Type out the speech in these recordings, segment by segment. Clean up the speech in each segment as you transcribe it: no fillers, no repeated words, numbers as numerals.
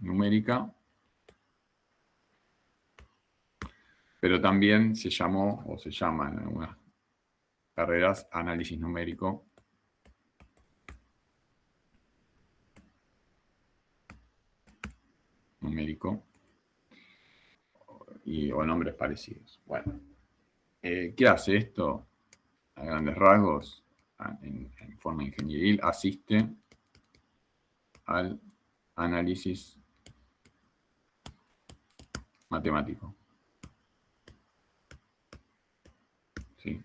numérica, pero también se llamó, o se llama en algunas carreras, análisis numérico. O nombres parecidos. Bueno, ¿qué hace esto? A grandes rasgos, en forma ingenieril, asiste al análisis matemático. ¿Sí?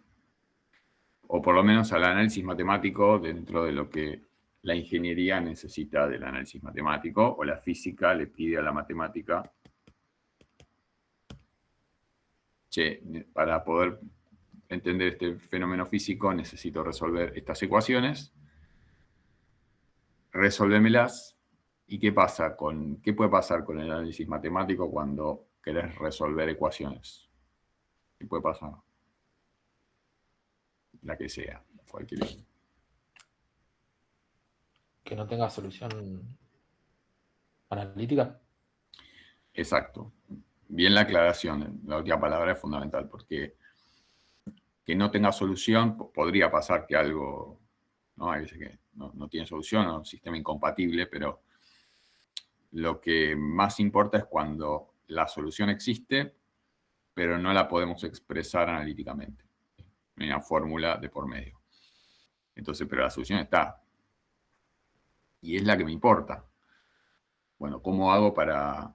O por lo menos al análisis matemático dentro de lo que la ingeniería necesita del análisis matemático, o la física le pide a la matemática, che, para poder entender este fenómeno físico necesito resolver estas ecuaciones, resolvémelas. ¿Y qué puede pasar con el análisis matemático cuando querés resolver ecuaciones? ¿Qué puede pasar? La que sea, cualquier. Que no tenga solución analítica. Exacto. Bien la aclaración, la última palabra es fundamental, porque que no tenga solución, podría pasar que algo, ¿no? Hay veces que no tiene solución, o un sistema incompatible, pero lo que más importa es cuando la solución existe, pero no la podemos expresar analíticamente. No hay una fórmula de por medio. Entonces, pero la solución está. Y es la que me importa. Bueno, ¿cómo hago para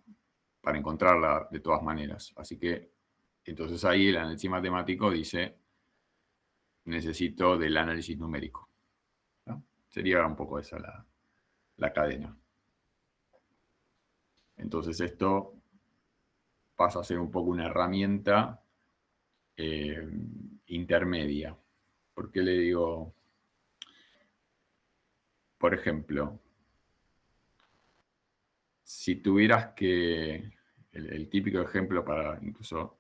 encontrarla de todas maneras? Así que, entonces ahí el análisis matemático dice, necesito del análisis numérico, ¿no? Sería un poco esa la cadena. Entonces esto pasa a ser un poco una herramienta intermedia. ¿Por qué le digo? Por ejemplo, si tuvieras que, el típico ejemplo para incluso,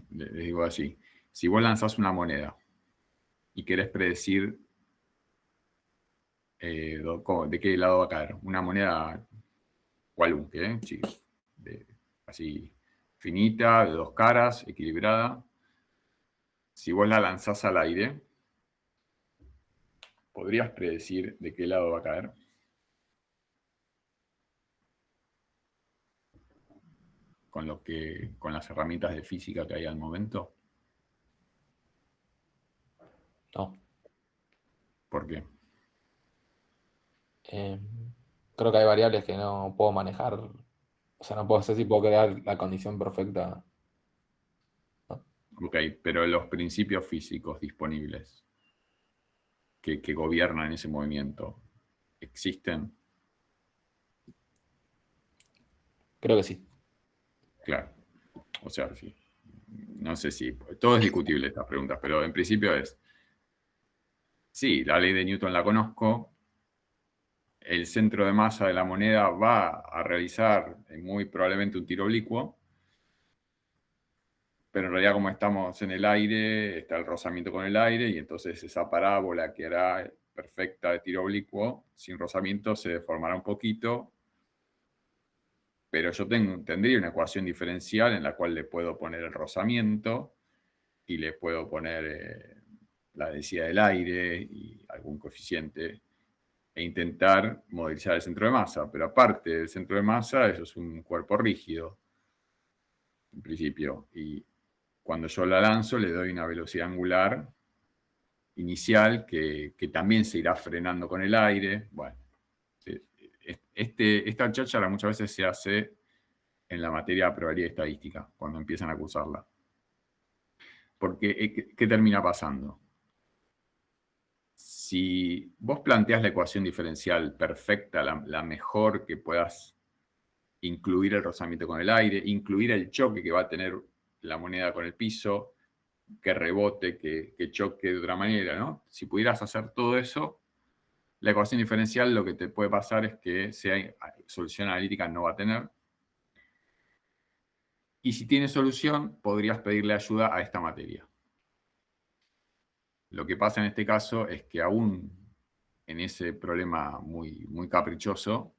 les digo así, si vos lanzás una moneda y querés predecir de qué lado va a caer, una moneda cualunque, así finita, de dos caras, equilibrada, si vos la lanzás al aire, ¿podrías predecir de qué lado va a caer? Con las herramientas de física que hay al momento. No. ¿Por qué? Creo que hay variables que no puedo manejar. O sea, no puedo sé si puedo crear la condición perfecta. ¿No? Ok, pero los principios físicos disponibles que gobiernan ese movimiento, ¿existen? Creo que sí. Claro. O sea, sí. No sé si... Todo es discutible estas preguntas, pero en principio es... Sí, la ley de Newton la conozco. El centro de masa de la moneda va a realizar muy probablemente un tiro oblicuo, pero en realidad como estamos en el aire, está el rozamiento con el aire, y entonces esa parábola que hará perfecta de tiro oblicuo, sin rozamiento, se deformará un poquito, pero yo tendría una ecuación diferencial en la cual le puedo poner el rozamiento y le puedo poner la densidad del aire y algún coeficiente e intentar modelizar el centro de masa. Pero aparte del centro de masa, eso es un cuerpo rígido, en principio. Y cuando yo la lanzo, le doy una velocidad angular inicial que también se irá frenando con el aire. Bueno, esta cháchara muchas veces se hace en la materia de probabilidad estadística, cuando empiezan a cursarla. Porque, ¿qué termina pasando? Si vos planteás la ecuación diferencial perfecta, la mejor que puedas incluir el rozamiento con el aire, incluir el choque que va a tener la moneda con el piso, que rebote, que choque de otra manera, ¿no? Si pudieras hacer todo eso, la ecuación diferencial lo que te puede pasar es que solución analítica no va a tener. Y si tiene solución, podrías pedirle ayuda a esta materia. Lo que pasa en este caso es que aún en ese problema muy, muy caprichoso,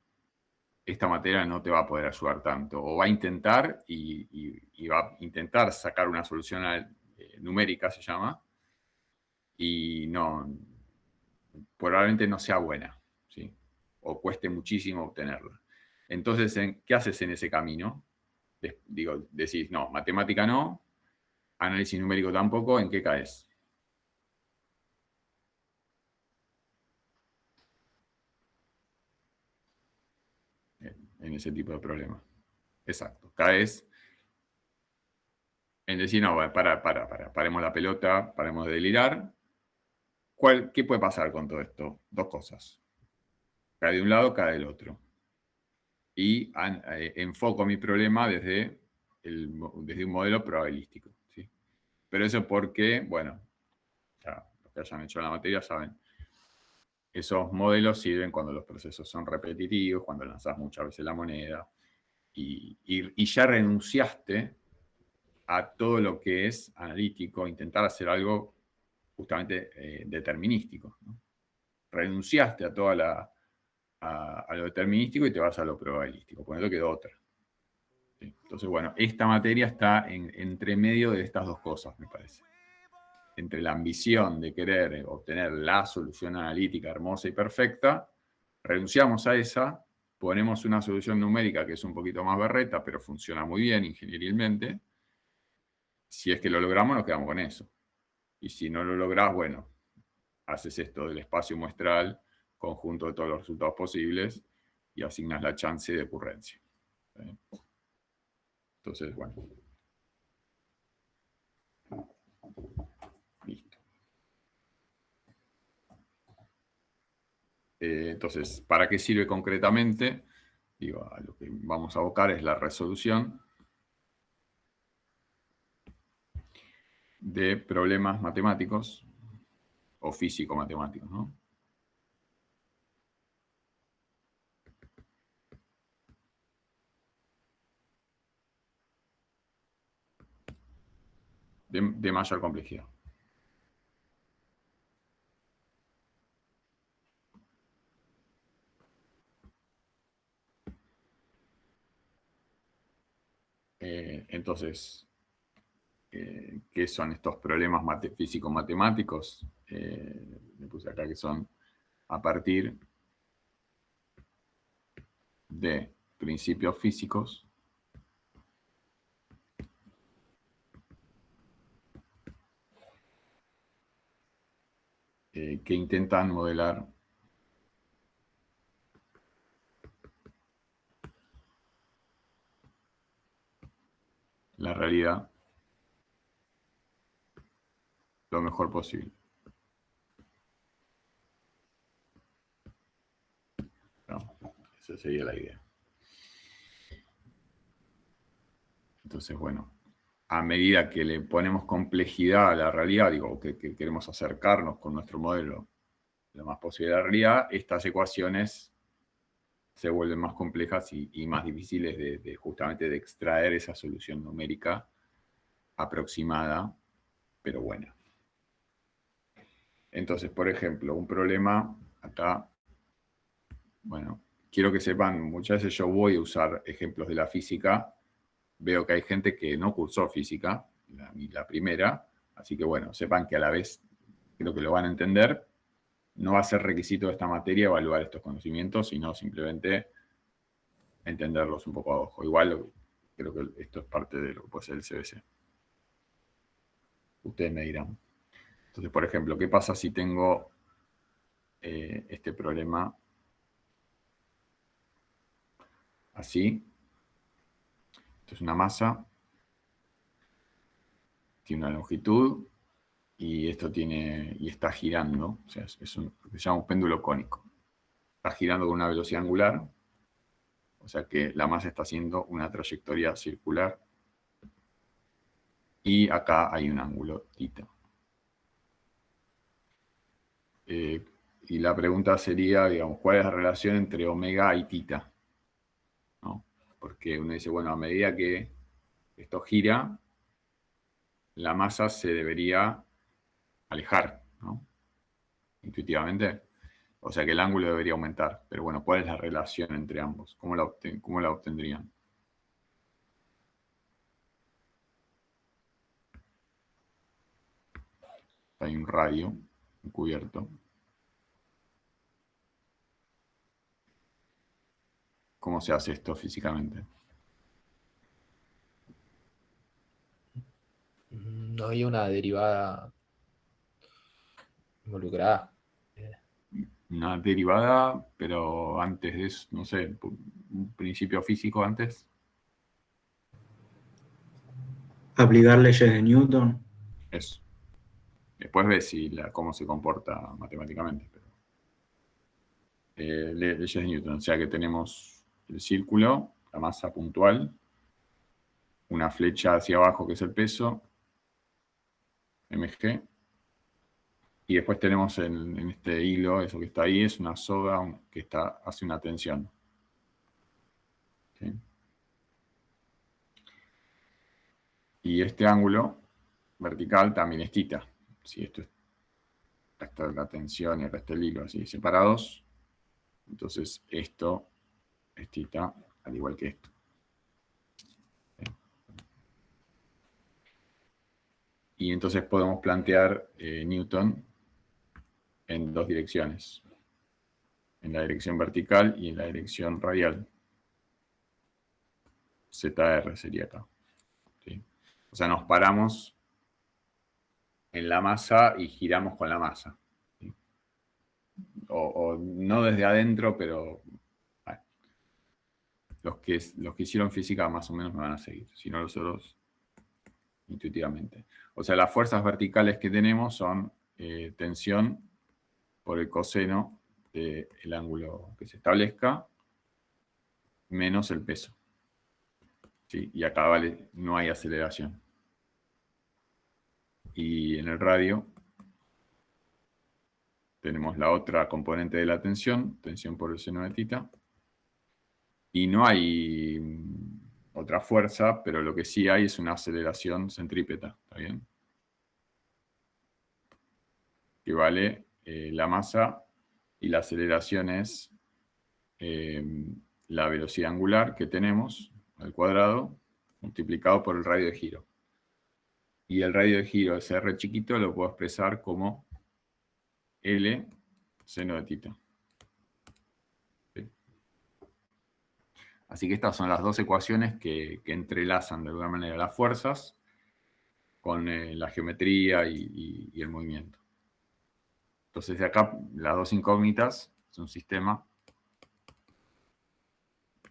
esta materia no te va a poder ayudar tanto. O va a intentar y va a intentar sacar una solución numérica, se llama, y no, probablemente no sea buena, ¿sí? O cueste muchísimo obtenerla. Entonces, ¿qué haces en ese camino? Digo, decís, no, matemática no, análisis numérico tampoco, ¿en qué caes? En ese tipo de problemas. Exacto. Caes en decir, no, paremos la pelota, paremos de delirar. ¿Qué puede pasar con todo esto? Dos cosas. Cae de un lado, cae del otro. Y enfoco mi problema desde un modelo probabilístico, ¿sí? Pero eso porque, bueno, ya los que hayan hecho la materia saben, esos modelos sirven cuando los procesos son repetitivos, cuando lanzás muchas veces la moneda, y ya renunciaste a todo lo que es analítico, intentar hacer algo justamente determinístico, ¿no? Renunciaste a a lo determinístico y te vas a lo probabilístico, por eso quedó otra. ¿Sí? Entonces, bueno, esta materia está entre medio de estas dos cosas, me parece. Entre la ambición de querer obtener la solución analítica hermosa y perfecta, renunciamos a esa, ponemos una solución numérica que es un poquito más berreta, pero funciona muy bien ingenierilmente. Si es que lo logramos, nos quedamos con eso. Y si no lo lográs, bueno, haces esto del espacio muestral, conjunto de todos los resultados posibles, y asignas la chance de ocurrencia. ¿Sí? Entonces, bueno. Listo. Entonces, ¿para qué sirve concretamente? Digo, a lo que vamos a abocar es la resolución de problemas matemáticos o físico-matemáticos, ¿no? De mayor complejidad. Entonces, ¿qué son estos problemas físico-matemáticos? Le puse acá que son a partir de principios físicos que intentan modelar la realidad lo mejor posible. ¿No? Esa sería la idea. Entonces, bueno, a medida que le ponemos complejidad a la realidad, digo, que queremos acercarnos con nuestro modelo lo más posible a la realidad, estas ecuaciones se vuelven más complejas y más difíciles justamente de extraer esa solución numérica aproximada, pero buena. Entonces, por ejemplo, un problema acá, bueno, quiero que sepan, muchas veces yo voy a usar ejemplos de la física, veo que hay gente que no cursó física, la primera, así que bueno, sepan que a la vez creo que lo van a entender. No va a ser requisito de esta materia evaluar estos conocimientos, sino simplemente entenderlos un poco a ojo. Igual creo que esto es parte de lo que puede ser el CBC. Ustedes me dirán. Entonces, por ejemplo, ¿qué pasa si tengo este problema así? Esto es una masa, tiene una longitud, y esto está girando, o sea, lo que se llama un péndulo cónico. Está girando con una velocidad angular, o sea que la masa está haciendo una trayectoria circular, y acá hay un ángulo θ. Y la pregunta sería, digamos, ¿cuál es la relación entre omega y θ? ¿No? Porque uno dice, bueno, a medida que esto gira, la masa se debería alejar, ¿no? Intuitivamente. O sea que el ángulo debería aumentar. Pero bueno, ¿cuál es la relación entre ambos? ¿Cómo la obtendrían? Hay un radio encubierto. ¿Cómo se hace esto físicamente? No hay una derivada involucrada. Una derivada, pero antes de eso, no sé, un principio físico antes. Aplicar leyes de Newton. Eso. Después ves cómo se comporta matemáticamente. Leyes de Newton. O sea que tenemos el círculo, la masa puntual, una flecha hacia abajo que es el peso, mg, y después tenemos en este hilo, eso que está ahí, es una soga que hace una tensión. ¿Sí? Y este ángulo vertical también es θ. Si esto es la tensión y acá está el hilo así separados, entonces esto es θ al igual que esto. Y entonces podemos plantear Newton en dos direcciones, en la dirección vertical y en la dirección radial. ZR sería acá. ¿Sí? O sea, nos paramos en la masa y giramos con la masa. ¿Sí? O no desde adentro, pero bueno, los que hicieron física más o menos me van a seguir, si no los otros intuitivamente. O sea, las fuerzas verticales que tenemos son tensión por el coseno del ángulo que se establezca menos el peso. ¿Sí? Y acá no hay aceleración. Y en el radio tenemos la otra componente de la tensión por el seno de θ. Y no hay otra fuerza, pero lo que sí hay es una aceleración centrípeta. ¿Está bien? Que vale la masa y la aceleración es la velocidad angular que tenemos al cuadrado multiplicado por el radio de giro. Y el radio de giro, ese r chiquito, lo puedo expresar como L seno de θ. ¿Sí? Así que estas son las dos ecuaciones que entrelazan de alguna manera las fuerzas con la geometría y el movimiento. Entonces de acá las dos incógnitas es un sistema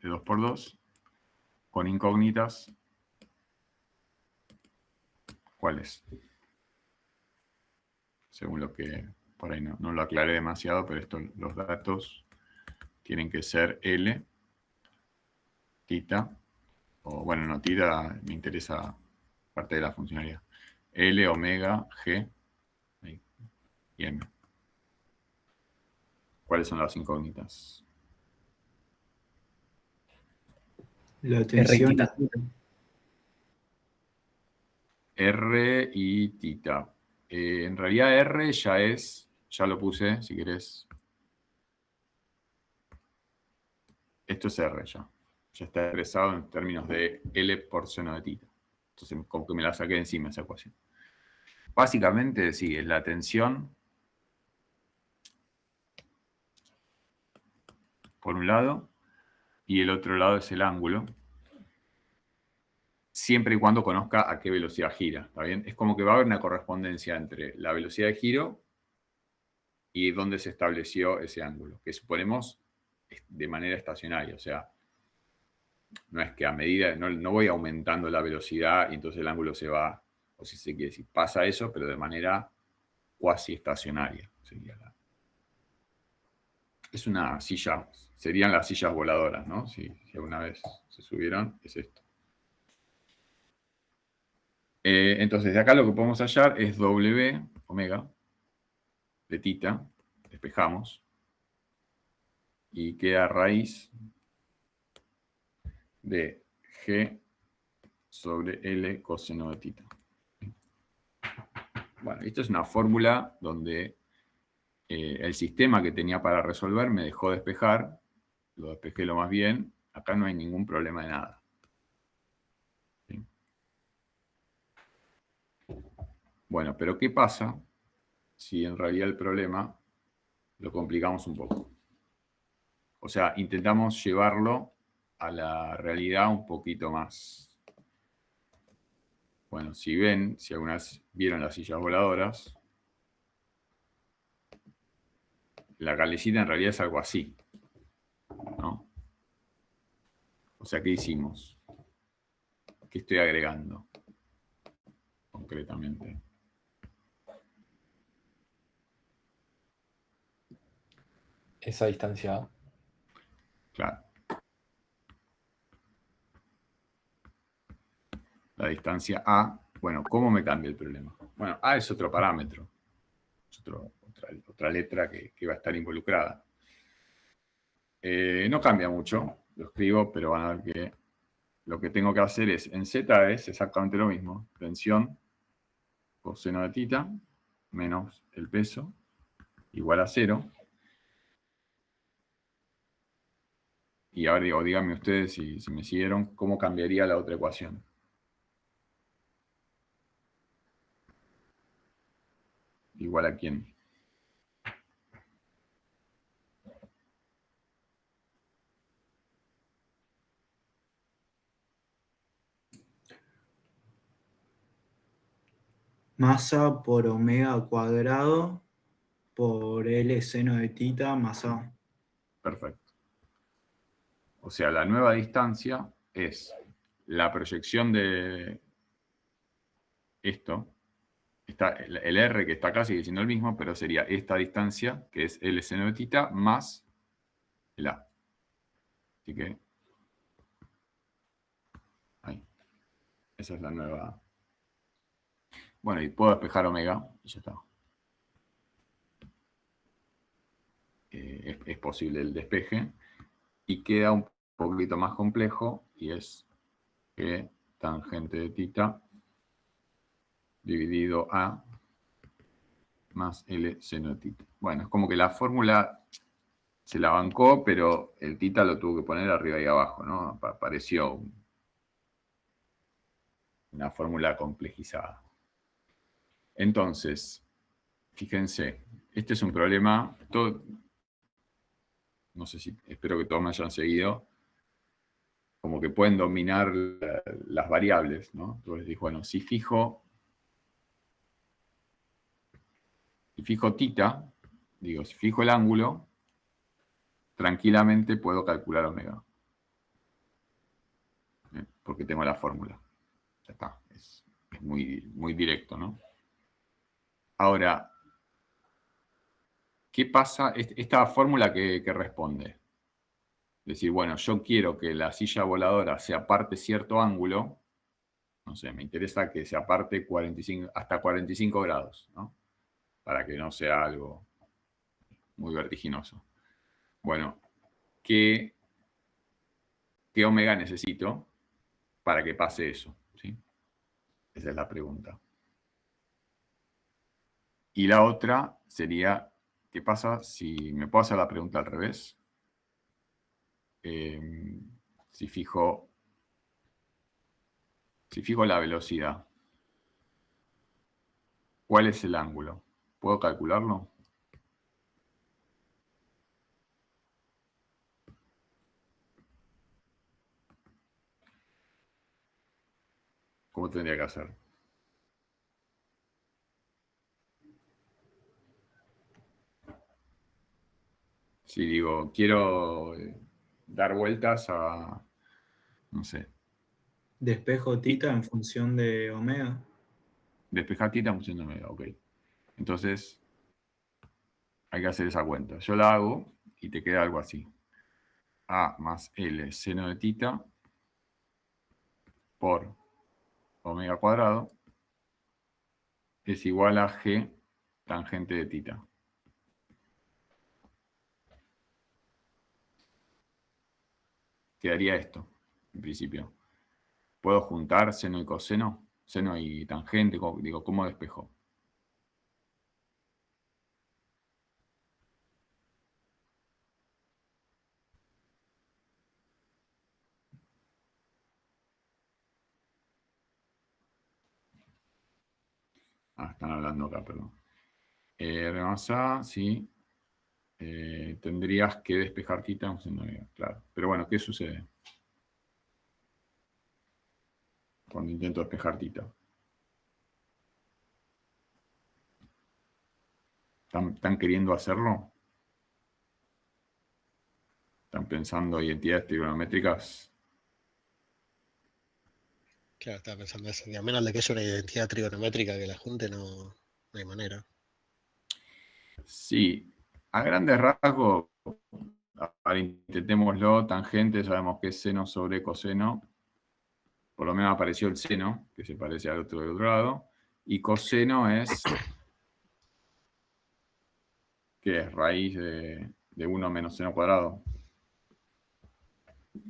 de 2×2 con incógnitas. ¿Cuáles? Según lo que por ahí no lo aclaré demasiado, pero los datos tienen que ser L, θ, o bueno, no, θ me interesa parte de la funcionalidad. L, omega, G y M. ¿Cuáles son las incógnitas? La tensión. R y θ. En realidad R ya lo puse, si querés. Esto es R ya. Ya está expresado en términos de L por seno de θ. Entonces, como que me la saqué de encima esa ecuación. Básicamente, sí, es la tensión por un lado y el otro lado es el ángulo. Siempre y cuando conozca a qué velocidad gira, ¿está bien? Es como que va a haber una correspondencia entre la velocidad de giro y dónde se estableció ese ángulo, que suponemos de manera estacionaria, o sea, no es que a medida, no voy aumentando la velocidad y entonces el ángulo se va, o si se quiere decir, pasa eso, pero de manera cuasi estacionaria. Es una silla, serían las sillas voladoras, ¿no? Si alguna vez se subieron, es esto. Entonces, de acá lo que podemos hallar es W, omega, de θ, despejamos, y queda raíz de G sobre L coseno de θ. Bueno, esto es una fórmula donde el sistema que tenía para resolver me dejó despejar, lo despejé lo más bien, acá no hay ningún problema de nada. ¿Sí? Bueno, pero ¿qué pasa si en realidad el problema lo complicamos un poco? O sea, intentamos llevarlo a la realidad un poquito más. Bueno, si alguna vez vieron las sillas voladoras, la calecita en realidad es algo así, ¿no? O sea, ¿qué hicimos? ¿Qué estoy agregando concretamente? Esa distancia. Claro. La distancia A. Bueno, ¿cómo me cambia el problema? Bueno, A es otro parámetro. Es otra letra que va a estar involucrada. No cambia mucho, lo escribo, pero van a ver que lo que tengo que hacer es, en Z es exactamente lo mismo. Tensión coseno de tita menos el peso igual a 0. Y ahora digo, díganme ustedes si me siguieron, ¿cómo cambiaría la otra ecuación? ¿Igual a quién? Masa por omega cuadrado por L seno de tita más A. Perfecto. O sea, la nueva distancia es la proyección de esto. El R que está acá sigue siendo el mismo, pero sería esta distancia, que es L seno de tita, más el A. Así que, ahí. Esa es la nueva. Bueno, y puedo despejar omega, y ya está. Es posible el despeje. Y queda un poquito más complejo, y es que tangente de tita dividido A más L seno de tita. Bueno, es como que la fórmula se la bancó, pero el tita lo tuvo que poner arriba y abajo, ¿no? Pareció una fórmula complejizada. Entonces, fíjense, este es un problema, no sé si, espero que todos me hayan seguido, como que pueden dominar las variables, ¿no? Entonces dije, bueno, si fijo tita, digo, si fijo el ángulo, tranquilamente puedo calcular omega. Porque tengo la fórmula. Ya está, es muy, muy directo, ¿no? Ahora, ¿qué pasa? Esta fórmula que responde. Es decir, bueno, yo quiero que la silla voladora se aparte cierto ángulo, no sé, me interesa que se aparte hasta 45 grados, ¿no? Para que no sea algo muy vertiginoso. Bueno, ¿qué omega necesito para que pase eso? ¿Sí? Esa es la pregunta. Y la otra sería, ¿qué pasa si me puedo hacer la pregunta al revés? Si fijo la velocidad, ¿cuál es el ángulo? ¿Puedo calcularlo? ¿Cómo tendría que hacer? Si digo, quiero dar vueltas a, no sé, Despejo tita en función de omega. despejar tita en función de omega, ok. Entonces, hay que hacer esa cuenta. Yo la hago y te queda algo así. A más L seno de tita por omega cuadrado es igual a G tangente de tita. Quedaría esto, en principio. ¿Puedo juntar seno y coseno? Seno y tangente, digo, ¿cómo despejo? están hablando acá, perdón. R más A, sí. Tendrías que despejar θ, claro. Pero bueno, ¿qué sucede cuando intento despejar θ? ¿Están queriendo hacerlo? ¿Están pensando identidades trigonométricas? Claro, estaba pensando eso. Y a menos de que haya una identidad trigonométrica que la junte, no hay manera. Sí, a grandes rasgos, ahora intentémoslo, tangente, sabemos que es seno sobre coseno, por lo menos apareció el seno, que se parece al otro del otro lado, y coseno es, ¿qué es? Raíz de 1 menos seno cuadrado,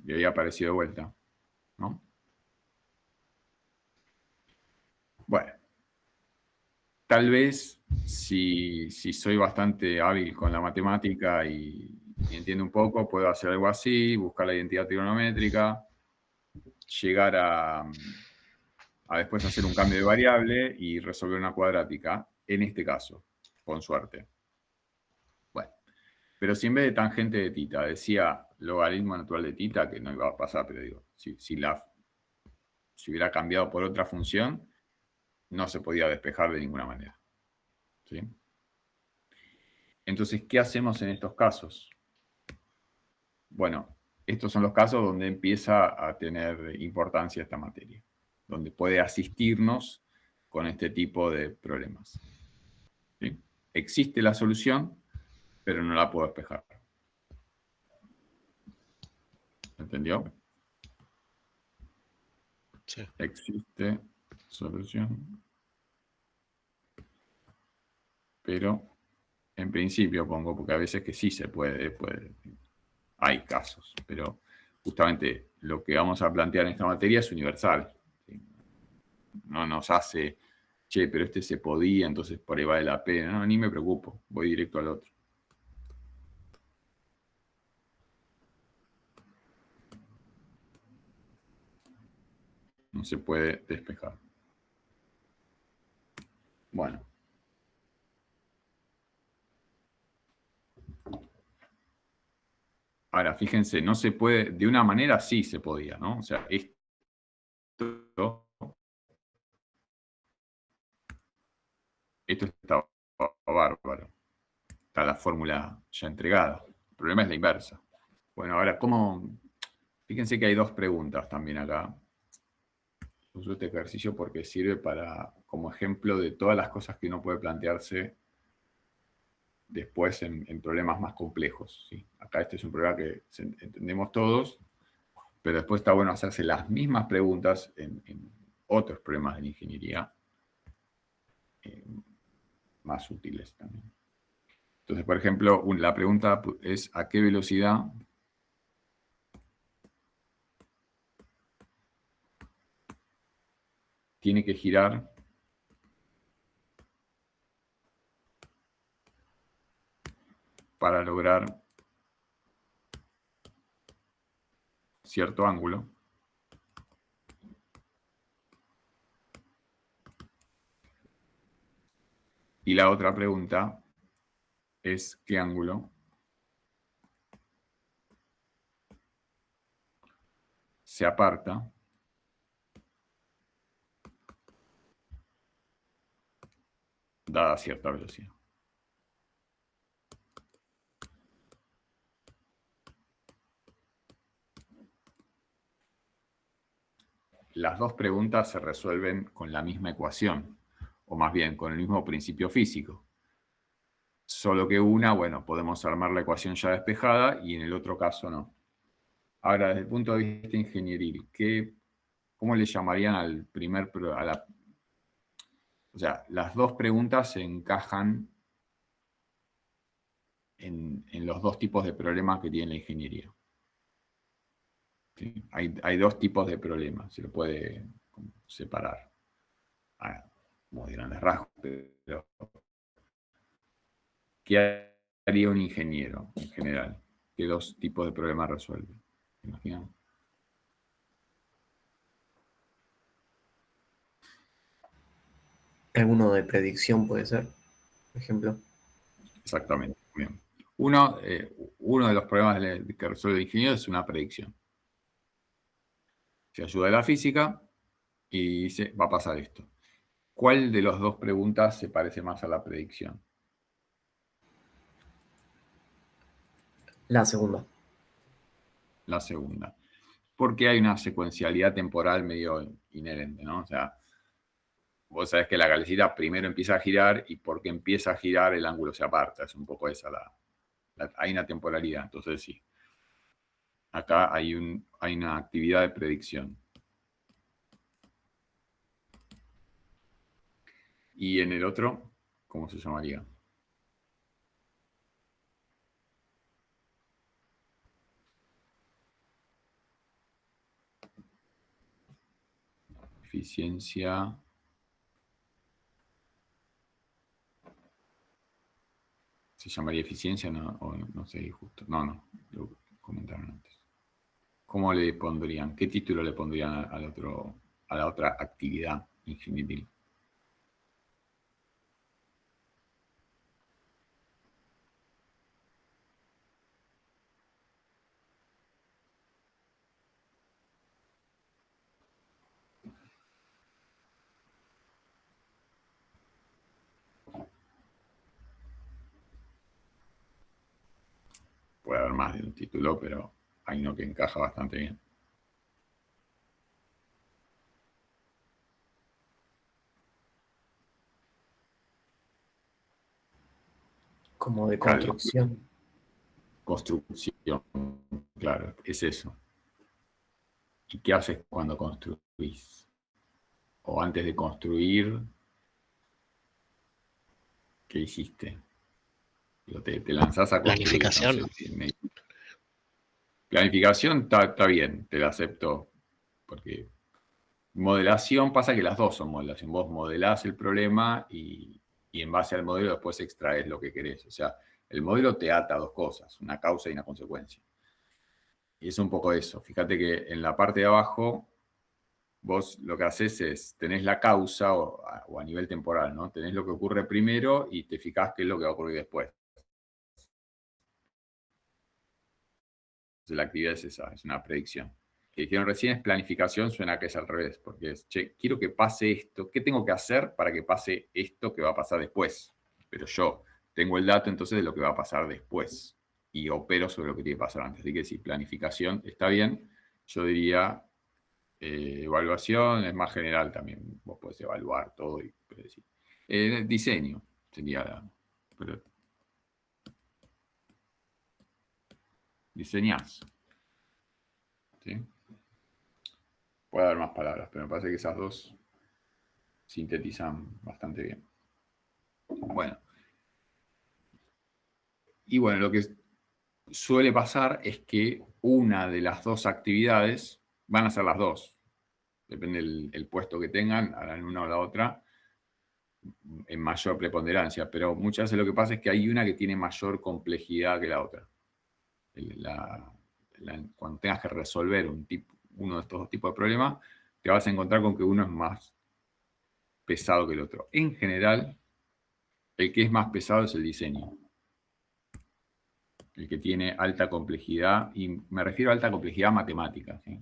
y ahí apareció de vuelta, ¿no? Bueno, tal vez si soy bastante hábil con la matemática y entiendo un poco, puedo hacer algo así, buscar la identidad trigonométrica, llegar a después hacer un cambio de variable y resolver una cuadrática, en este caso, con suerte. Bueno, pero si en vez de tangente de θ decía logaritmo natural de θ, que no iba a pasar, pero digo, si hubiera cambiado por otra función, no se podía despejar de ninguna manera. ¿Sí? Entonces, ¿qué hacemos en estos casos? Bueno, estos son los casos donde empieza a tener importancia esta materia, donde puede asistirnos con este tipo de problemas. ¿Sí? Existe la solución, pero no la puedo despejar. ¿Entendió? Sí. Existe solución, pero en principio pongo, porque a veces que sí se puede, hay casos, pero justamente lo que vamos a plantear en esta materia es universal. ¿Sí? No nos hace, che, pero este se podía, entonces por ahí vale la pena. No, ni me preocupo, voy directo al otro. No se puede despejar. Bueno. Ahora, fíjense, no se puede, de una manera sí se podía, ¿no? O sea, esto está bárbaro. Está la fórmula ya entregada. El problema es la inversa. Bueno, ahora, ¿cómo? Fíjense que hay dos preguntas también acá. Uso este ejercicio porque sirve como ejemplo de todas las cosas que uno puede plantearse después en problemas más complejos. ¿Sí? Acá este es un problema que entendemos todos, pero después está bueno hacerse las mismas preguntas en otros problemas de la ingeniería más útiles también. Entonces, por ejemplo, la pregunta es ¿a qué velocidad tiene que girar para lograr cierto ángulo? Y la otra pregunta es ¿qué ángulo se aparta dada cierta velocidad? Las dos preguntas se resuelven con la misma ecuación, o más bien con el mismo principio físico. Solo que una, bueno, podemos armar la ecuación ya despejada y en el otro caso no. Ahora, desde el punto de vista ingenieril, ¿cómo le llamarían al primer, o sea, las dos preguntas se encajan en los dos tipos de problemas que tiene la ingeniería? ¿Sí? Hay dos tipos de problemas, se lo puede separar como de grandes rasgos, pero ¿qué haría un ingeniero en general? ¿Qué dos tipos de problemas resuelve? ¿Se imaginan? Alguno de predicción puede ser, por ejemplo. Exactamente. Bien. Uno de los problemas que resuelve el ingeniero es una predicción. Se ayuda de la física y dice, va a pasar esto. ¿Cuál de las dos preguntas se parece más a la predicción? La segunda. La segunda. Porque hay una secuencialidad temporal medio inherente, ¿no? O sea, vos sabés que la galecita primero empieza a girar y porque empieza a girar el ángulo se aparta. Es un poco esa hay una temporalidad. Entonces sí. Acá hay una actividad de predicción. Y en el otro, ¿cómo se llamaría? Eficiencia. ¿Se llamaría eficiencia? No, o no sé, justo. No, lo comentaron antes. ¿Cómo le pondrían? ¿Qué título le pondrían a la otra actividad ingenieril? Puede haber más de un título, pero hay uno que encaja bastante bien. Como de Claro, construcción. construcción, claro, es eso. ¿Y qué haces cuando construís? O antes de construir, ¿qué hiciste? Te lanzás a construir, no Planificación. sé. Planificación está bien, te la acepto, porque modelación pasa que las dos son modelación. Vos modelás el problema y en base al modelo después extraes lo que querés. O sea, el modelo te ata a dos cosas, una causa y una consecuencia. Y es un poco eso. Fíjate que en la parte de abajo, vos lo que haces es, tenés la causa o a nivel temporal, ¿no? Tenés lo que ocurre primero y te fijás qué es lo que va a ocurrir después. Entonces, la actividad es esa, es una predicción. Que dijeron recién es planificación, suena que es al revés, porque es, che, quiero que pase esto, ¿qué tengo que hacer para que pase esto que va a pasar después? Pero yo tengo el dato entonces de lo que va a pasar después y opero sobre lo que tiene que pasar antes. Así que si planificación está bien, yo diría evaluación es más general también, vos podés evaluar todo y predecir. Diseño sería pero diseñás. ¿Sí? Puede haber más palabras, pero me parece que esas dos sintetizan bastante bien. Bueno. Y bueno, lo que suele pasar es que una de las dos actividades van a ser las dos. Depende del puesto que tengan, harán una o la otra en mayor preponderancia. Pero muchas veces lo que pasa es que hay una que tiene mayor complejidad que la otra. Cuando tengas que resolver uno de estos dos tipos de problemas, te vas a encontrar con que uno es más pesado que el otro. En general, el que es más pesado es el diseño. El que tiene alta complejidad, y me refiero a alta complejidad matemática. ¿Sí?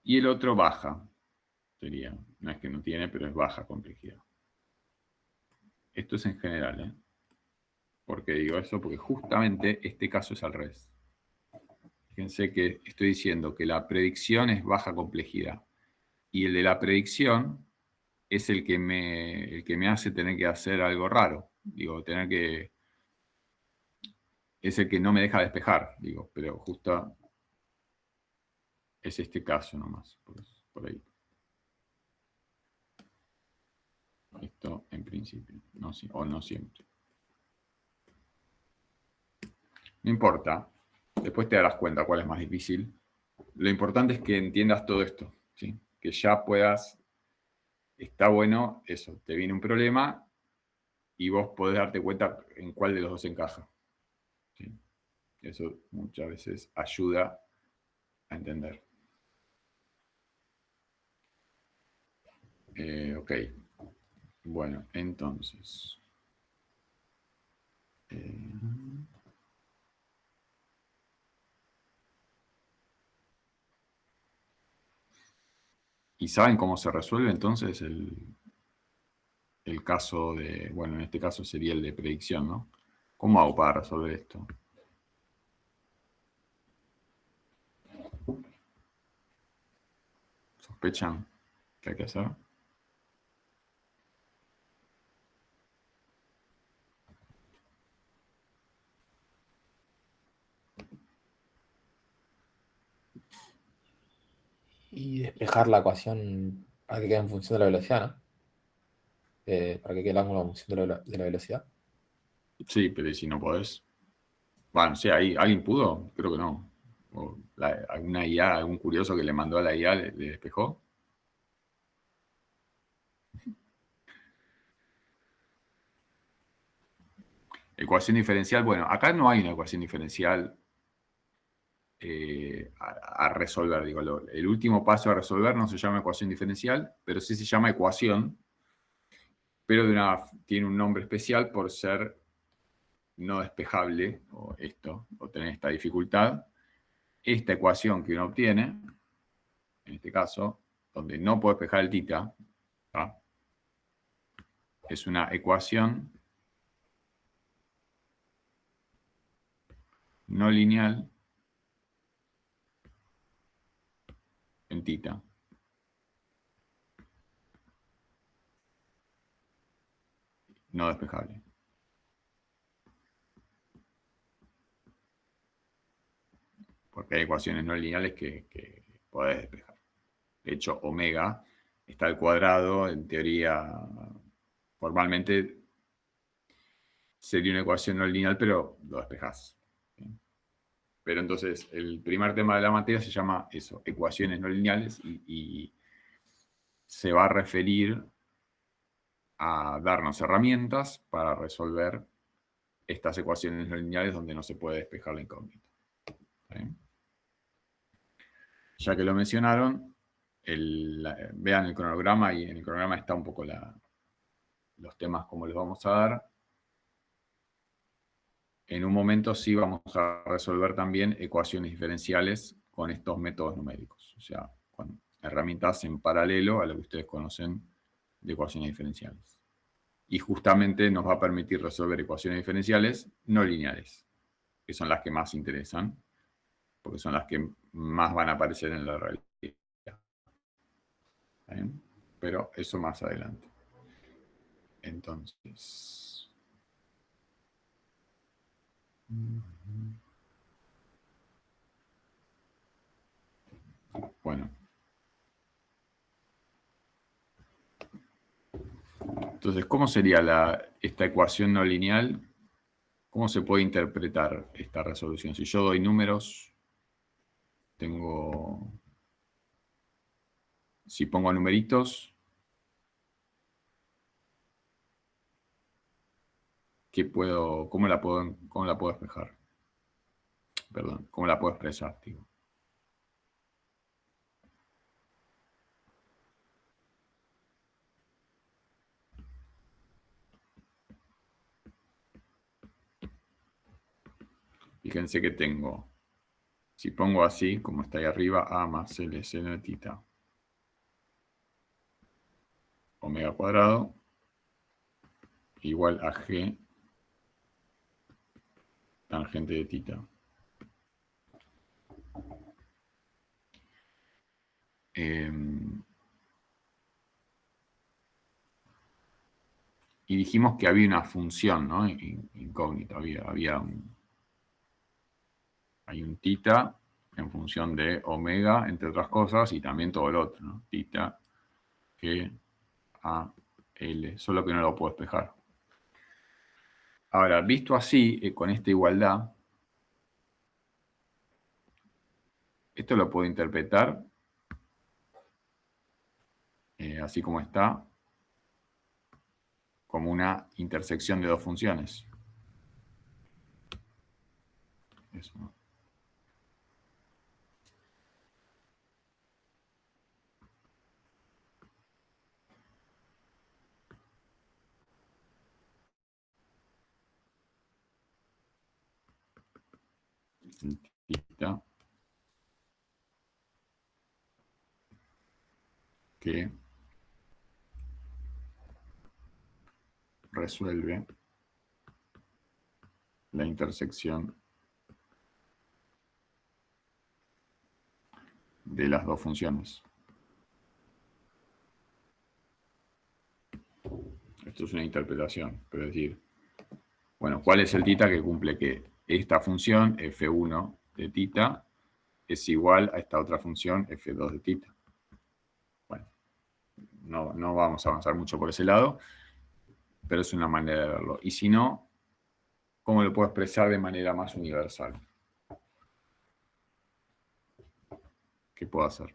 Y el otro baja, sería. No es que no tiene, pero es baja complejidad. Esto es en general, ¿eh? ¿Por qué digo eso? Porque justamente este caso es al revés. Fíjense que estoy diciendo que la predicción es baja complejidad. Y el de la predicción es el que me hace tener que hacer algo raro. Digo, es el que no me deja despejar, digo, pero justo es este caso nomás, por ahí. Esto en principio, o no siempre. No importa, después te darás cuenta cuál es más difícil. Lo importante es que entiendas todo esto, ¿sí? Que ya puedas, está bueno, eso, te viene un problema y vos podés darte cuenta en cuál de los dos encaja. ¿Sí? Eso muchas veces ayuda a entender. Ok. Bueno, entonces. ¿Y saben cómo se resuelve entonces el caso de, bueno, en este caso sería el de predicción, ¿no? ¿Cómo hago para resolver esto? ¿Sospechan qué hay que hacer? Y despejar la ecuación para que quede en función de la velocidad, ¿no? Para que quede el ángulo en función de la velocidad. Sí, pero ¿y si no podés? Bueno, sí, ahí, ¿alguien pudo? Creo que no. O alguna IA, algún curioso que le mandó a la IA le despejó. Ecuación diferencial, bueno, acá no hay una ecuación diferencial a resolver. Digo, el último paso a resolver no se llama ecuación diferencial, pero sí se llama ecuación, pero tiene un nombre especial por ser no despejable, o tener esta dificultad. Esta ecuación que uno obtiene, en este caso, donde no puedo despejar el tita, ¿tá? Es una ecuación no lineal en tita. No despejable. Porque hay ecuaciones no lineales que podés despejar. De hecho, omega está al cuadrado, en teoría, formalmente sería una ecuación no lineal, pero lo despejás. ¿Sí? Pero entonces, el primer tema de la materia se llama eso, ecuaciones no lineales, y se va a referir a darnos herramientas para resolver estas ecuaciones no lineales donde no se puede despejar la incógnita. ¿Sí? Ya que lo mencionaron, vean el cronograma, y en el cronograma está un poco los temas como les vamos a dar. En un momento sí vamos a resolver también ecuaciones diferenciales con estos métodos numéricos, o sea, con herramientas en paralelo a lo que ustedes conocen de ecuaciones diferenciales. Y justamente nos va a permitir resolver ecuaciones diferenciales no lineales, que son las que más interesan, porque son las que más van a aparecer en la realidad. ¿Bien? Pero eso más adelante. Entonces... Bueno. Entonces, ¿cómo sería esta ecuación no lineal? ¿Cómo se puede interpretar esta resolución? Si yo doy números, si pongo numeritos, ¿cómo la puedo despejar? Perdón, ¿cómo la puedo expresar? Digo. Fíjense que tengo, si pongo así, como está ahí arriba, A más L seno de tita, omega cuadrado, igual a G tangente de tita. Y dijimos que había una función, ¿no? Incógnita, hay un tita en función de omega, entre otras cosas, y también todo el otro, ¿no? Tita, G, A, L, solo que no lo puedo despejar. Ahora, visto así, con esta igualdad, esto lo puedo interpretar, así como está, como una intersección de dos funciones. Eso, ¿no? Tita que resuelve la intersección de las dos funciones. Esto es una interpretación, pero es decir, bueno, ¿cuál es el tita que cumple que esta función f1 de tita es igual a esta otra función f2 de tita? Bueno, no vamos a avanzar mucho por ese lado, pero es una manera de verlo. Y si no, ¿cómo lo puedo expresar de manera más universal? ¿Qué puedo hacer?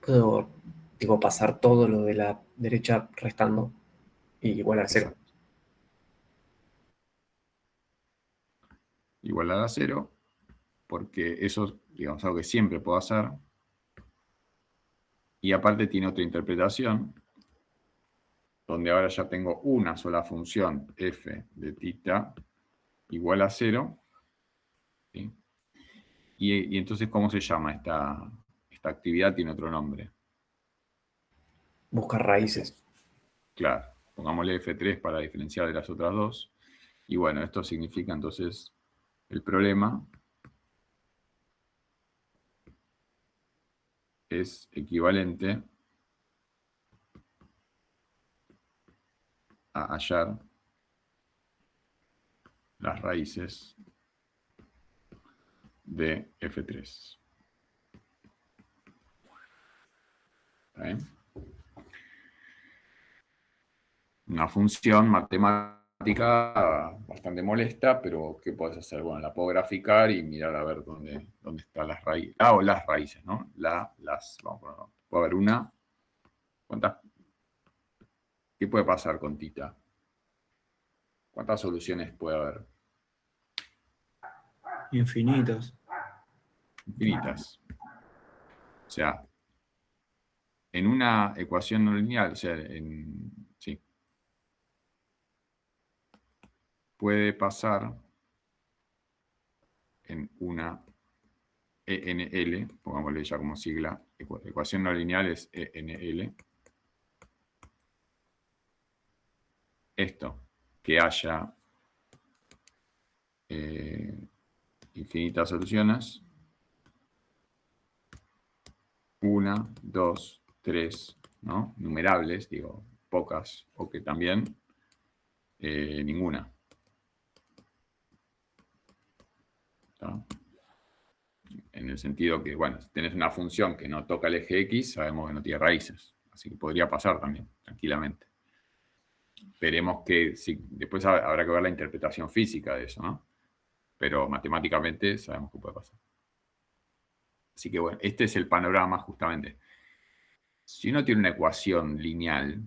Puedo, tipo, pasar todo lo de la derecha restando y igualar a 0. Exacto. Igualar a 0, porque eso, digamos, algo que siempre puedo hacer. Y aparte tiene otra interpretación, donde ahora ya tengo una sola función f de tita igual a 0. ¿Sí? Y entonces, ¿cómo se llama esta actividad? Tiene otro nombre. Buscar raíces. Claro, pongámosle f3 para diferenciar de las otras dos. Y bueno, esto significa entonces el problema es equivalente a hallar las raíces de f3. ¿Está bien? Una función matemática bastante molesta, pero ¿qué puedes hacer? Bueno, la puedo graficar y mirar a ver dónde están las raíces. O las raíces, ¿no? Vamos a ponerlo. Puede haber una. ¿Cuántas? ¿Qué puede pasar con tita? ¿Cuántas soluciones puede haber? Infinitos. Infinitas. O sea, en una ecuación no lineal, o sea, sí, puede pasar en una ENL, pongámosle ya como sigla, ecuación no lineal es ENL. Esto, que haya infinitas soluciones. 1, 2, 3, ¿no? Numerables, digo, pocas, o que también ninguna. ¿Está? En el sentido que, bueno, si tenés una función que no toca el eje X, sabemos que no tiene raíces. Así que podría pasar también, tranquilamente. Veremos que, sí, después habrá que ver la interpretación física de eso, ¿no? Pero matemáticamente sabemos que puede pasar. Así que, bueno, este es el panorama justamente. Si uno tiene una ecuación lineal,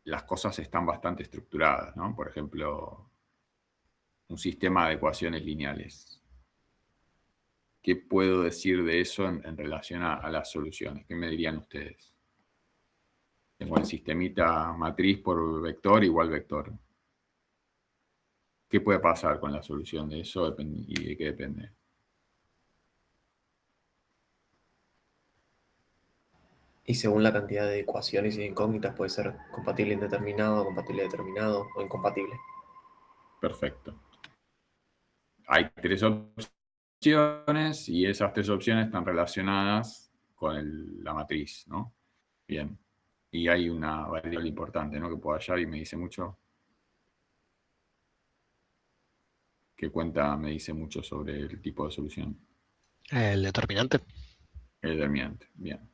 las cosas están bastante estructuradas, ¿no? Por ejemplo, un sistema de ecuaciones lineales. ¿Qué puedo decir de eso en relación a las soluciones? ¿Qué me dirían ustedes? Tengo el sistemita matriz por vector igual vector. ¿Qué puede pasar con la solución de eso y de qué depende? Y según la cantidad de ecuaciones y de incógnitas puede ser compatible indeterminado, compatible determinado o incompatible. Perfecto. Hay 3 opciones y esas 3 opciones están relacionadas con la matriz, ¿no? Bien. Y hay una variable importante, ¿no? Que puedo hallar y me dice mucho. Que cuenta, me dice mucho sobre el tipo de solución. El determinante. El determinante, bien.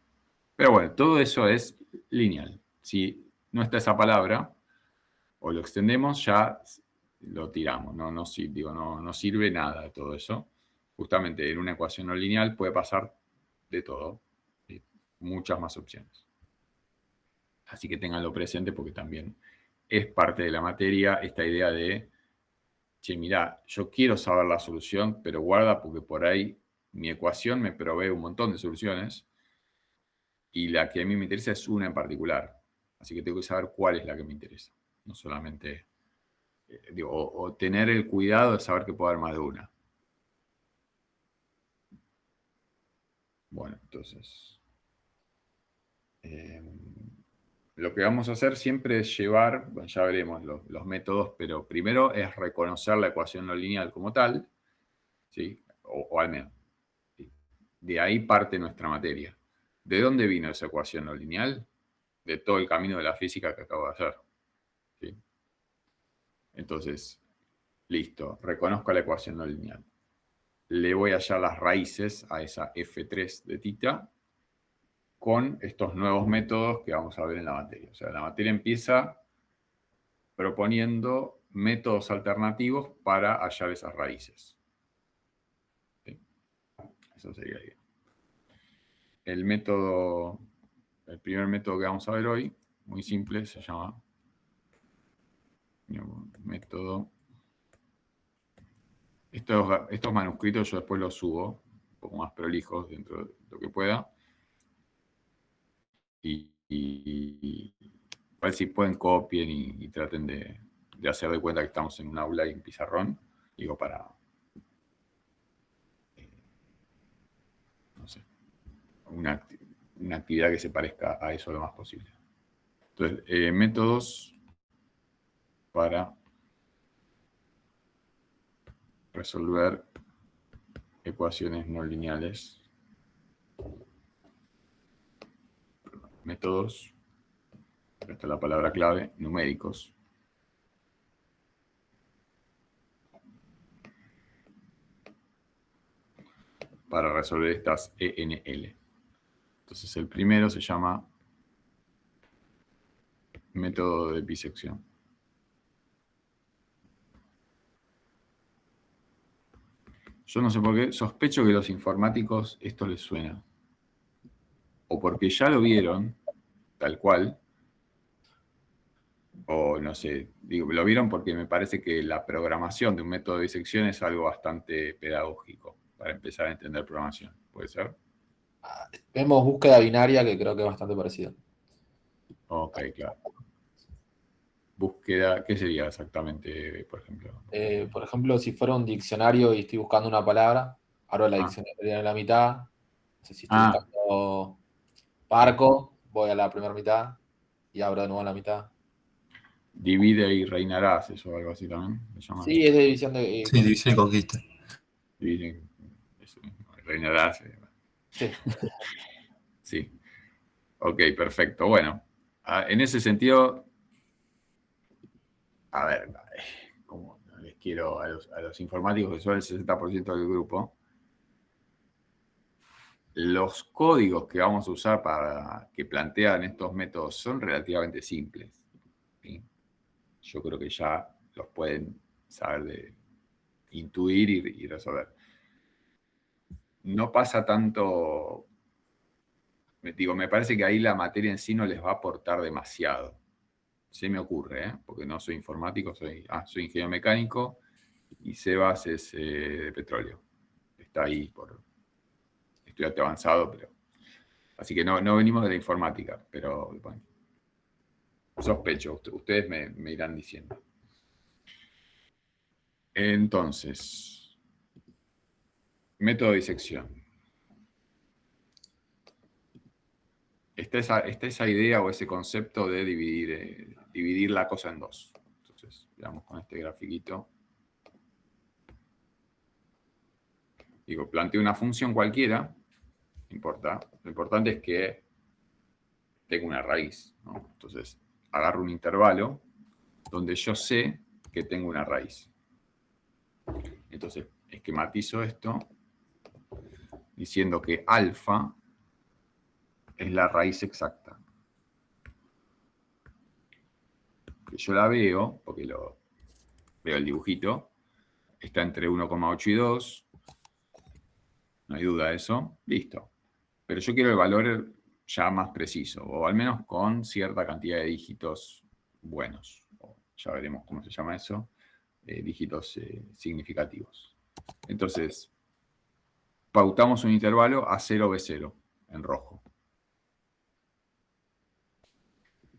Pero bueno, todo eso es lineal. Si no está esa palabra, o lo extendemos, ya lo tiramos. No sirve nada de todo eso. Justamente en una ecuación no lineal puede pasar de todo. ¿Sí? muchas más opciones. Así que ténganlo presente porque también es parte de la materia esta idea de, che, mirá, yo quiero saber la solución, pero guarda porque por ahí mi ecuación me provee un montón de soluciones y la que a mí me interesa es una en particular. Así que tengo que saber cuál es la que me interesa. No solamente, o tener el cuidado de saber que puede haber más de una. Bueno, entonces, lo que vamos a hacer siempre es llevar, bueno, ya veremos los métodos, pero primero es reconocer la ecuación no lineal como tal, ¿sí? O al menos. ¿Sí? De ahí parte nuestra materia. ¿De dónde vino esa ecuación no lineal? De todo el camino de la física que acabo de hacer. ¿Sí? Entonces, listo, reconozco la ecuación no lineal. Le voy a hallar las raíces a esa F3 de θ con estos nuevos métodos que vamos a ver en la materia. O sea, la materia empieza proponiendo métodos alternativos para hallar esas raíces. ¿Sí? Eso sería bien. El primer método que vamos a ver hoy, muy simple, se llama método. Estos manuscritos yo después los subo, un poco más prolijos dentro de lo que pueda. Y a ver si pueden copien y traten de hacer de cuenta que estamos en un aula y en pizarrón. Digo, para, no sé, una actividad que se parezca a eso lo más posible. Entonces, métodos para resolver ecuaciones no lineales. Métodos, esta es la palabra clave, numéricos. Para resolver estas ENL. Entonces el primero se llama método de bisección. Yo no sé por qué, sospecho que a los informáticos esto les suena. O porque ya lo vieron, tal cual, o no sé, digo, lo vieron porque me parece que la programación de un método de disección es algo bastante pedagógico para empezar a entender programación. ¿Puede ser? Vemos búsqueda binaria, que creo que es bastante parecido. Ok, claro. Búsqueda, ¿qué sería exactamente, por ejemplo? Por ejemplo, si fuera un diccionario y estoy buscando una palabra, abro la diccionaria en la mitad. No sé si estoy buscando parco, voy a la primera mitad y abro de nuevo la mitad. Divide y reinarás, eso o algo así también. Sí, es de división de... Sí, división y conquista. Divide, eso mismo, reinarás. Sí. Sí. Ok, perfecto. Bueno, en ese sentido, a ver, como les quiero a los informáticos, que son el 60% del grupo, los códigos que vamos a usar para que plantean estos métodos son relativamente simples. ¿Sí? Yo creo que ya los pueden saber de intuir y resolver. No pasa tanto, me parece que ahí la materia en sí no les va a aportar demasiado. Se me ocurre, porque no soy informático, soy ingeniero mecánico y Sebas es de petróleo. Está ahí por estudiante avanzado, pero... Así que no venimos de la informática, pero bueno, sospecho, ustedes me irán diciendo. Entonces, método de disección. Está esa idea o ese concepto de dividir la cosa en dos. Entonces, veamos con este grafiquito. Digo, planteo una función cualquiera, no importa. Lo importante es que tenga una raíz, ¿no? Entonces, agarro un intervalo donde yo sé que tengo una raíz. Entonces, esquematizo esto diciendo que alfa es la raíz exacta. Que yo la veo, porque veo el dibujito, está entre 1,8 y 2. No hay duda de eso. Listo. Pero yo quiero el valor ya más preciso, o al menos con cierta cantidad de dígitos buenos. Ya veremos cómo se llama eso, dígitos significativos. Entonces, pautamos un intervalo A0, B0, en rojo.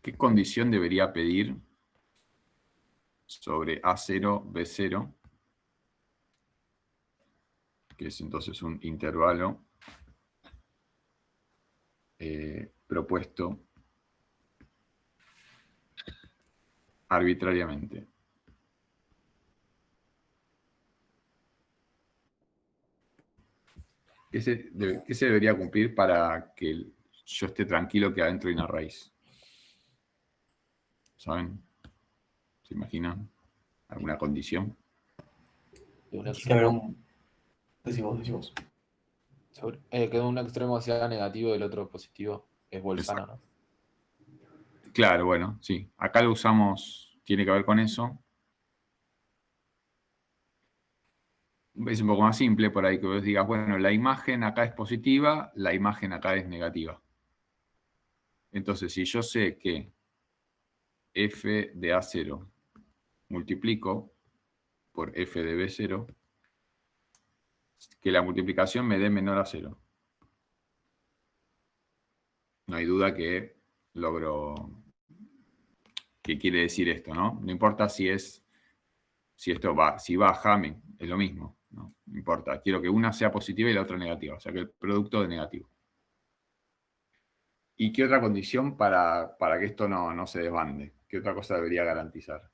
¿Qué condición debería pedir sobre A0, B0? Que es entonces un intervalo propuesto arbitrariamente. ¿Qué se debería cumplir para que yo esté tranquilo que adentro hay una raíz? ¿Saben? ¿Se imaginan? ¿Alguna condición? De un Tiene que haber extremo, decimos. que un extremo sea negativo y el otro positivo. Es bolzano, Exacto. ¿no? Claro, bueno, sí. Acá lo usamos, tiene que ver con eso. Es un poco más simple por ahí que vos digas, bueno, la imagen acá es positiva, la imagen acá es negativa. Entonces, si yo sé que f de A0 multiplico por f de B0, que la multiplicación me dé menor a 0. No hay duda que logro... ¿Qué quiere decir esto, no? No importa si esto va, si baja, es lo mismo. No importa. Quiero que una sea positiva y la otra negativa. O sea, que el producto de negativo. ¿Y qué otra condición para que esto no se desbande? ¿Qué otra cosa debería garantizar?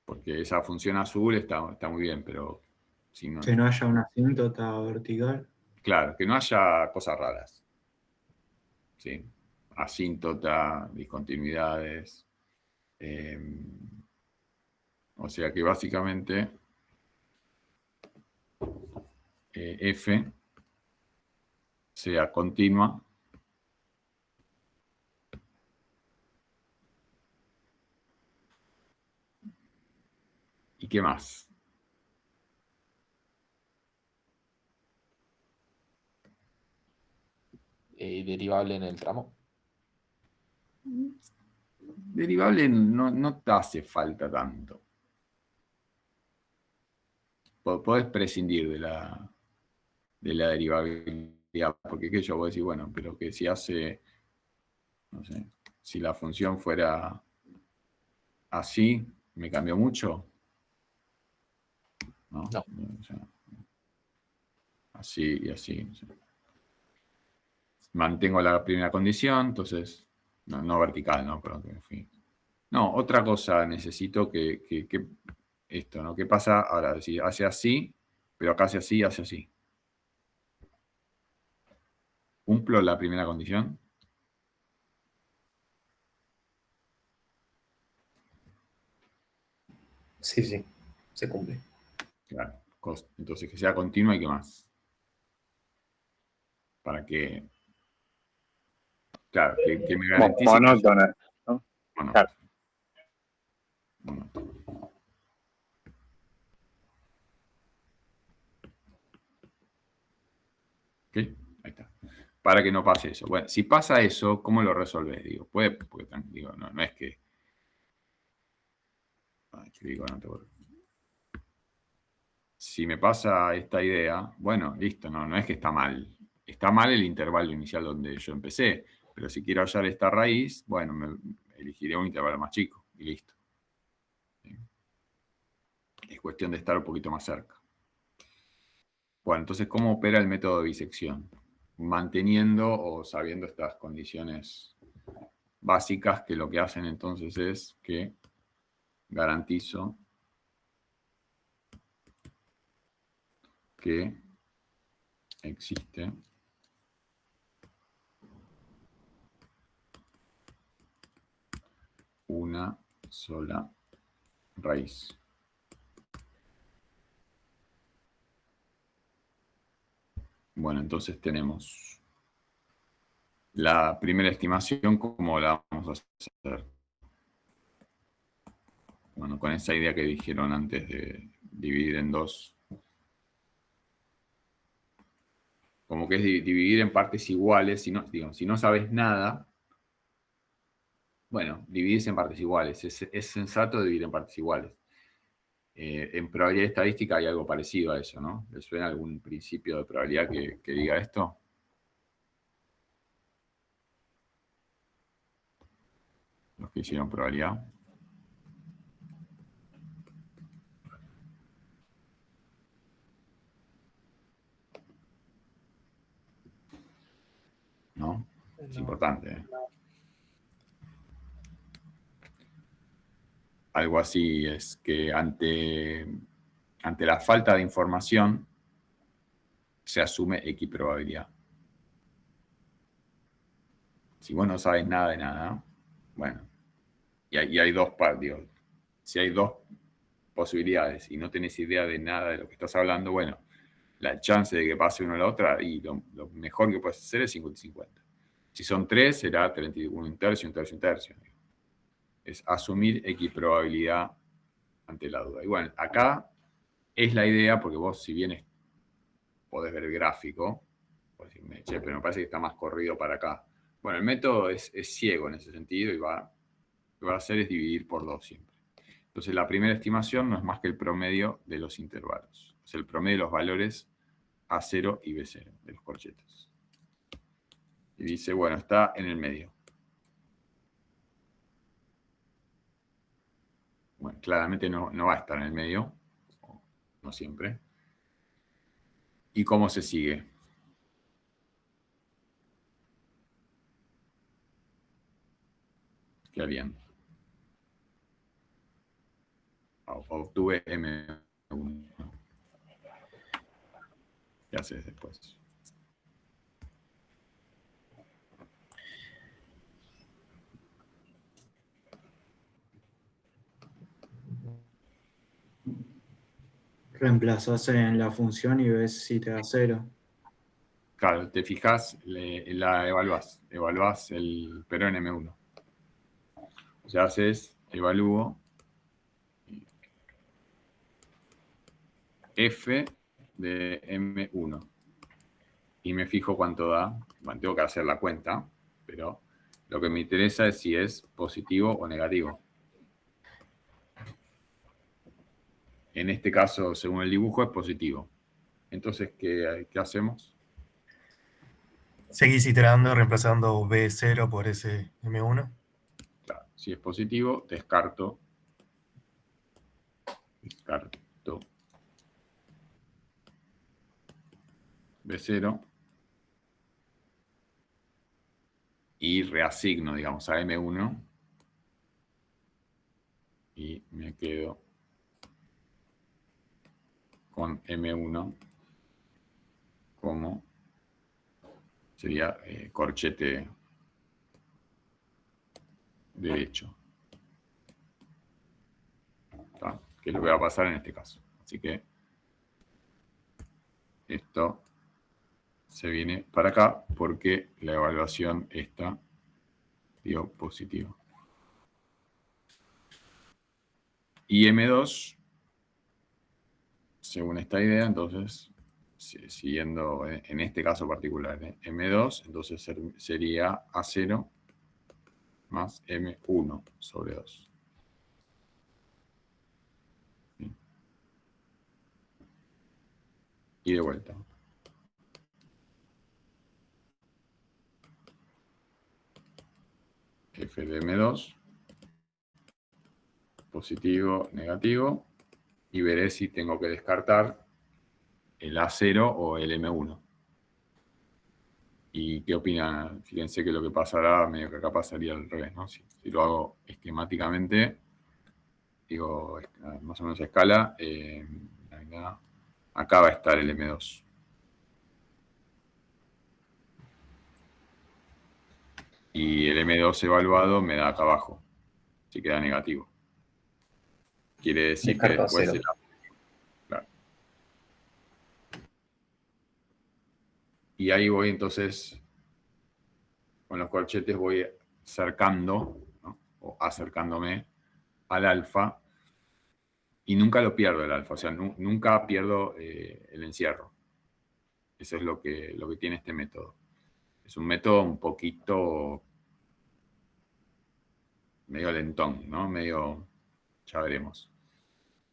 Porque esa función azul está muy bien, pero si no, Que no haya una asíntota vertical. claro, que no haya cosas raras. ¿Sí? Asíntota, discontinuidades. O sea que básicamente f sea continua y qué más. Derivable en el tramo. Derivable no te hace falta tanto. Podés prescindir de la derivabilidad, porque qué yo voy a decir, bueno, pero que si hace, no sé, si la función fuera así, ¿me cambió mucho? ¿No? No. O sea, así y así. O sea, mantengo la primera condición, entonces, no vertical, ¿no? Pero en fin. No, otra cosa necesito que esto, ¿no? ¿Qué pasa ahora? Si hace así, pero acá hace así y hace así. ¿Cumplo la primera condición? Sí, se cumple. Claro. Entonces, que sea continua y qué más. Para que, claro, que me garantice que... Monótona, ¿no? Bueno, Claro. bueno. ¿Ok? Ahí está. Para que no pase eso. Bueno, si pasa eso, ¿cómo lo resolves? Digo, puede, porque digo, no es que... Ay, que digo, no te voy a... Si me pasa esta idea, bueno, listo, no es que está mal. Está mal el intervalo inicial donde yo empecé, pero si quiero hallar esta raíz, bueno, elegiré un intervalo más chico y listo. ¿Sí? Es cuestión de estar un poquito más cerca. Bueno, entonces, ¿cómo opera el método de bisección? Manteniendo o sabiendo estas condiciones básicas que lo que hacen entonces es que garantizo que existe una sola raíz. Bueno, entonces tenemos la primera estimación, ¿cómo la vamos a hacer? Bueno, con esa idea que dijeron antes de dividir en dos. como que es dividir en partes iguales. Si no sabes nada, bueno, dividirse en partes iguales. Es sensato dividir en partes iguales. En probabilidad estadística hay algo parecido a eso, ¿no? ¿Les suena algún principio de probabilidad que diga esto? Los que hicieron probabilidad. ¿No? Es importante, ¿eh? Algo así es que ante la falta de información se asume equiprobabilidad. Si vos no sabes nada de nada, bueno, y hay dos partidos. Si hay dos posibilidades y no tenés idea de nada de lo que estás hablando, bueno, la chance de que pase una a la otra, y lo mejor que puedes hacer es 50-50. Si son 3, será 31 un tercio, un tercio, un tercio. Es asumir equiprobabilidad ante la duda. Y bueno, acá es la idea, porque vos, si bien podés ver el gráfico, podés decirme, che, pero me parece que está más corrido para acá. Bueno, el método es ciego en ese sentido, y lo que va a hacer es dividir por 2 siempre. Entonces, la primera estimación no es más que el promedio de los intervalos. O sea, el promedio de los valores A0 y B0 de los corchetes. Y dice, bueno, está en el medio. Bueno, claramente no va a estar en el medio, no siempre. ¿Y cómo se sigue? ¿Qué harían? Obtuve M1. ¿Qué haces después? Reemplazas en la función y ves si te da 0. Claro, te fijas, la evaluás. Evaluás el pero en M1. O sea, evalúo F de M1. Y me fijo cuánto da. Bueno, tengo que hacer la cuenta, pero lo que me interesa es si es positivo o negativo. En este caso, según el dibujo, es positivo. Entonces, ¿qué hacemos? Seguís iterando, reemplazando B0 por ese M1. Claro, si es positivo, descarto B0 y reasigno, digamos, a M1 y me quedo con M1 como sería corchete derecho. ¿Está? Que es lo que va a pasar en este caso. Así que esto se viene para acá porque la evaluación está dio positivo. Y M2, según esta idea, entonces, siguiendo en este caso particular, M2, entonces sería A0 más M1 sobre 2. ¿Sí? Y de vuelta. F de M2, positivo, negativo, y veré si tengo que descartar el A0 o el M1. ¿Y qué opinan? Fíjense que lo que pasará, medio que acá pasaría al revés, ¿no? Si lo hago esquemáticamente, digo, más o menos a escala, acá va a estar el M2. Y el M2 evaluado me da acá abajo, si queda negativo. Quiere decir que después claro. Y ahí voy entonces, con los corchetes voy cercando, ¿no? O acercándome al alfa, y nunca lo pierdo el alfa, o sea, nunca pierdo el encierro. Eso es lo que tiene este método. Es un método un poquito medio lentón, ¿no? Medio, ya veremos.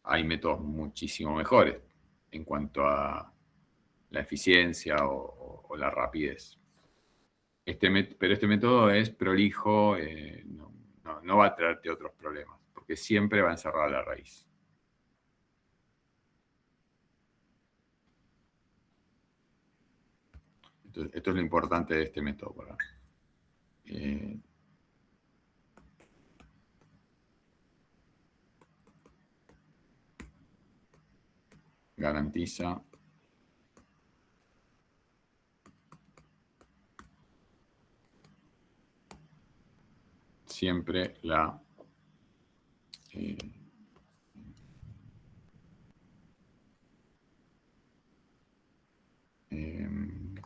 Hay métodos muchísimo mejores en cuanto a la eficiencia o la rapidez. Pero este método es prolijo, no va a traerte otros problemas, porque siempre va a encerrar la raíz. Entonces, esto es lo importante de este método. Garantiza siempre la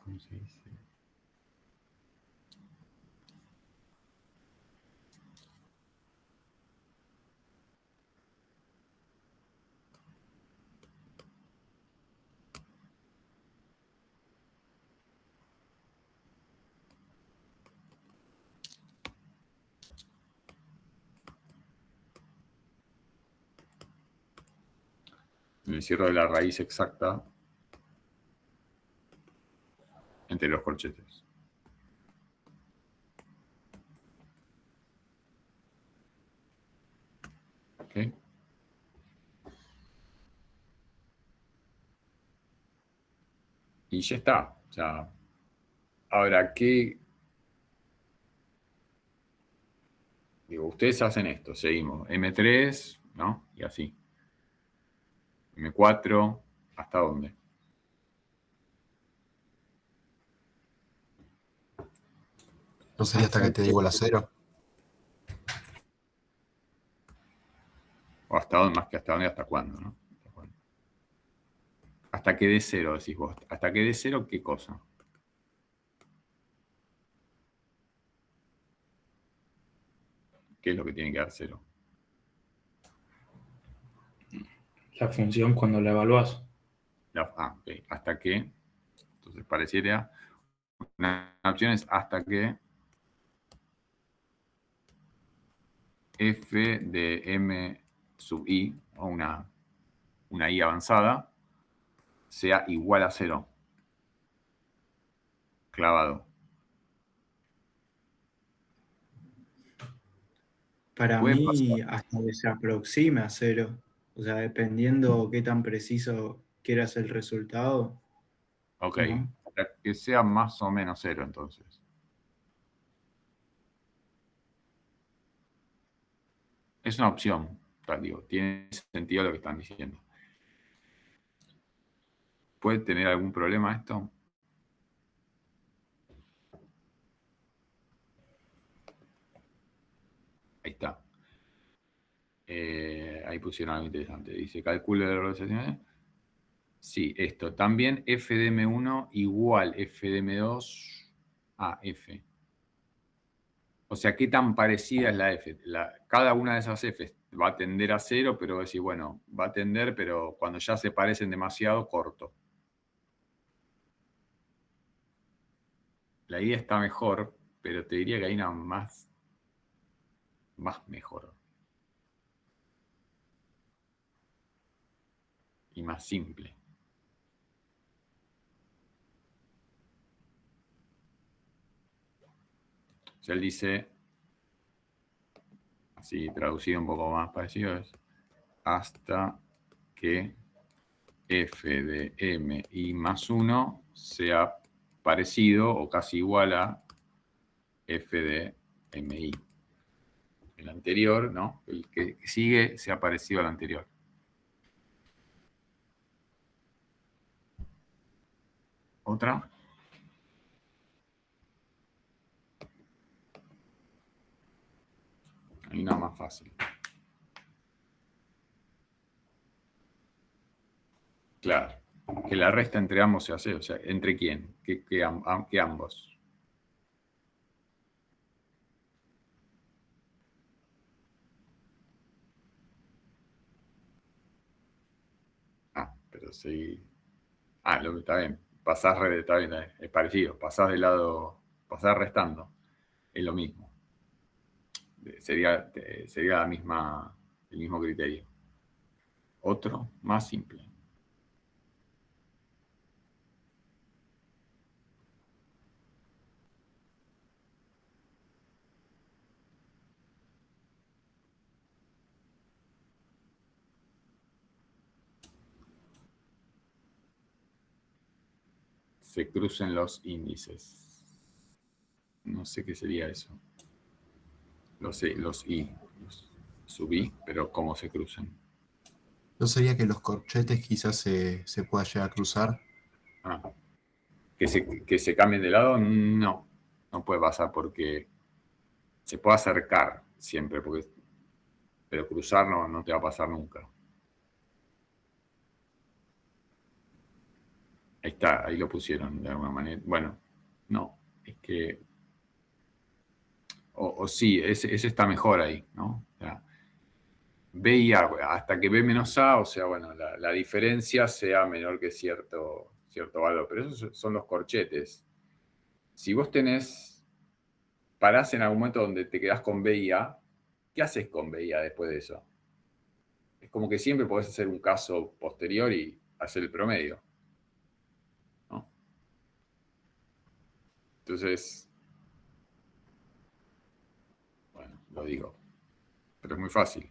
¿cómo se dice? El encierro de la raíz exacta entre los corchetes. ¿Ok? Y ya está. O sea, ahora, ¿qué? Digo, ustedes hacen esto, seguimos. M3, ¿no? Y así. M4, ¿hasta dónde? ¿No sería hasta que te digo la 0? O hasta dónde, más que hasta dónde, hasta cuándo, ¿no? Hasta que dé 0, decís vos. ¿Hasta que dé 0 qué cosa? ¿Qué es lo que tiene que dar 0? La función cuando la evaluás. Ok. Hasta que. Entonces pareciera. Una opción es hasta que f de m sub i, o una i avanzada, sea igual a 0. Clavado. Para Puede pasar. mí, hasta que se aproxime a 0. O sea, dependiendo qué tan preciso quieras el resultado, Ok. ¿no? Hasta que sea más o menos 0, entonces. Es una opción. Digo, tiene sentido lo que están diciendo. ¿Puede tener algún problema esto? Ahí está. Ahí pusieron algo interesante. Dice, calcule de realizaciones. Sí, esto. También f de m1 igual f de m2 a f. O sea, ¿qué tan parecida es la f? Cada una de esas f va a tender a 0, pero decir, bueno, va a tender, pero cuando ya se parecen demasiado, corto. La idea está mejor, pero te diría que hay una más mejor. Y más simple. O sea, él dice, así traducido un poco más parecido, es hasta que f de m i más 1 sea parecido o casi igual a f de mi. El anterior, ¿no? El que sigue sea parecido al anterior. ¿Otra? Hay una más fácil. Claro. Que la resta entre ambos se hace. O sea, ¿entre quién? Que ambos. Pero sí. Está bien. pasás, es parecido, pasás de lado, pasás restando, es lo mismo. Sería el mismo criterio. Otro, más simple. Se crucen los índices. No sé qué sería eso. Los I, los subí, pero ¿cómo se cruzan? ¿No sería que los corchetes quizás se pueda llegar a cruzar? Ah, que se cambien de lado, no puede pasar porque se puede acercar siempre, pero cruzar no te va a pasar nunca. Ahí está, ahí lo pusieron de alguna manera. Bueno, no, es que... O sí, ese está mejor ahí, ¿no? O sea, B y A, hasta que B menos A, o sea, bueno, la diferencia sea menor que cierto valor. Pero esos son los corchetes. Si vos parás en algún momento donde te quedás con B y A, ¿qué haces con B y A después de eso? Es como que siempre podés hacer un caso posterior y hacer el promedio, ¿no? Entonces, bueno, lo digo, pero es muy fácil.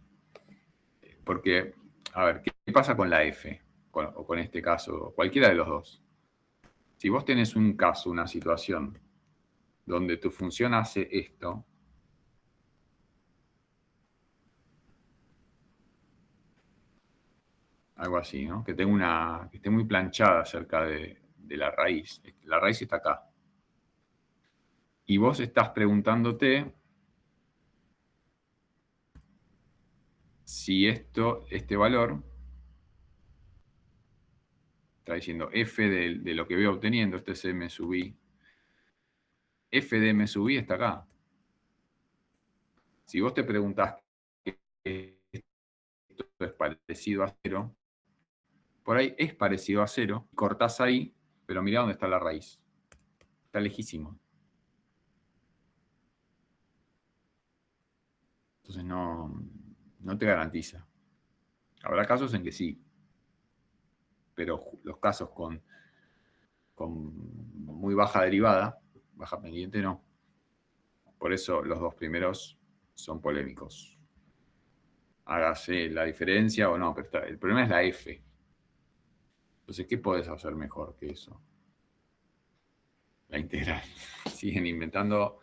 Porque, a ver, ¿qué pasa con la F? O con este caso, cualquiera de los dos. Si vos tenés un caso, una situación, donde tu función hace esto, algo así, ¿no? Que esté muy planchada cerca de la raíz. La raíz está acá. Y vos estás preguntándote si este valor, está diciendo f de lo que voy obteniendo, este es m sub i, f de m sub i está acá. Si vos te preguntás que esto es parecido a 0, por ahí es parecido a 0, cortás ahí, pero mirá dónde está la raíz. Está lejísimo. Entonces no te garantiza. Habrá casos en que sí, pero los casos con muy baja derivada, baja pendiente no. Por eso los dos primeros son polémicos. Hágase la diferencia o no, pero el problema es la F. Entonces, ¿qué podés hacer mejor que eso? La integral. Siguen inventando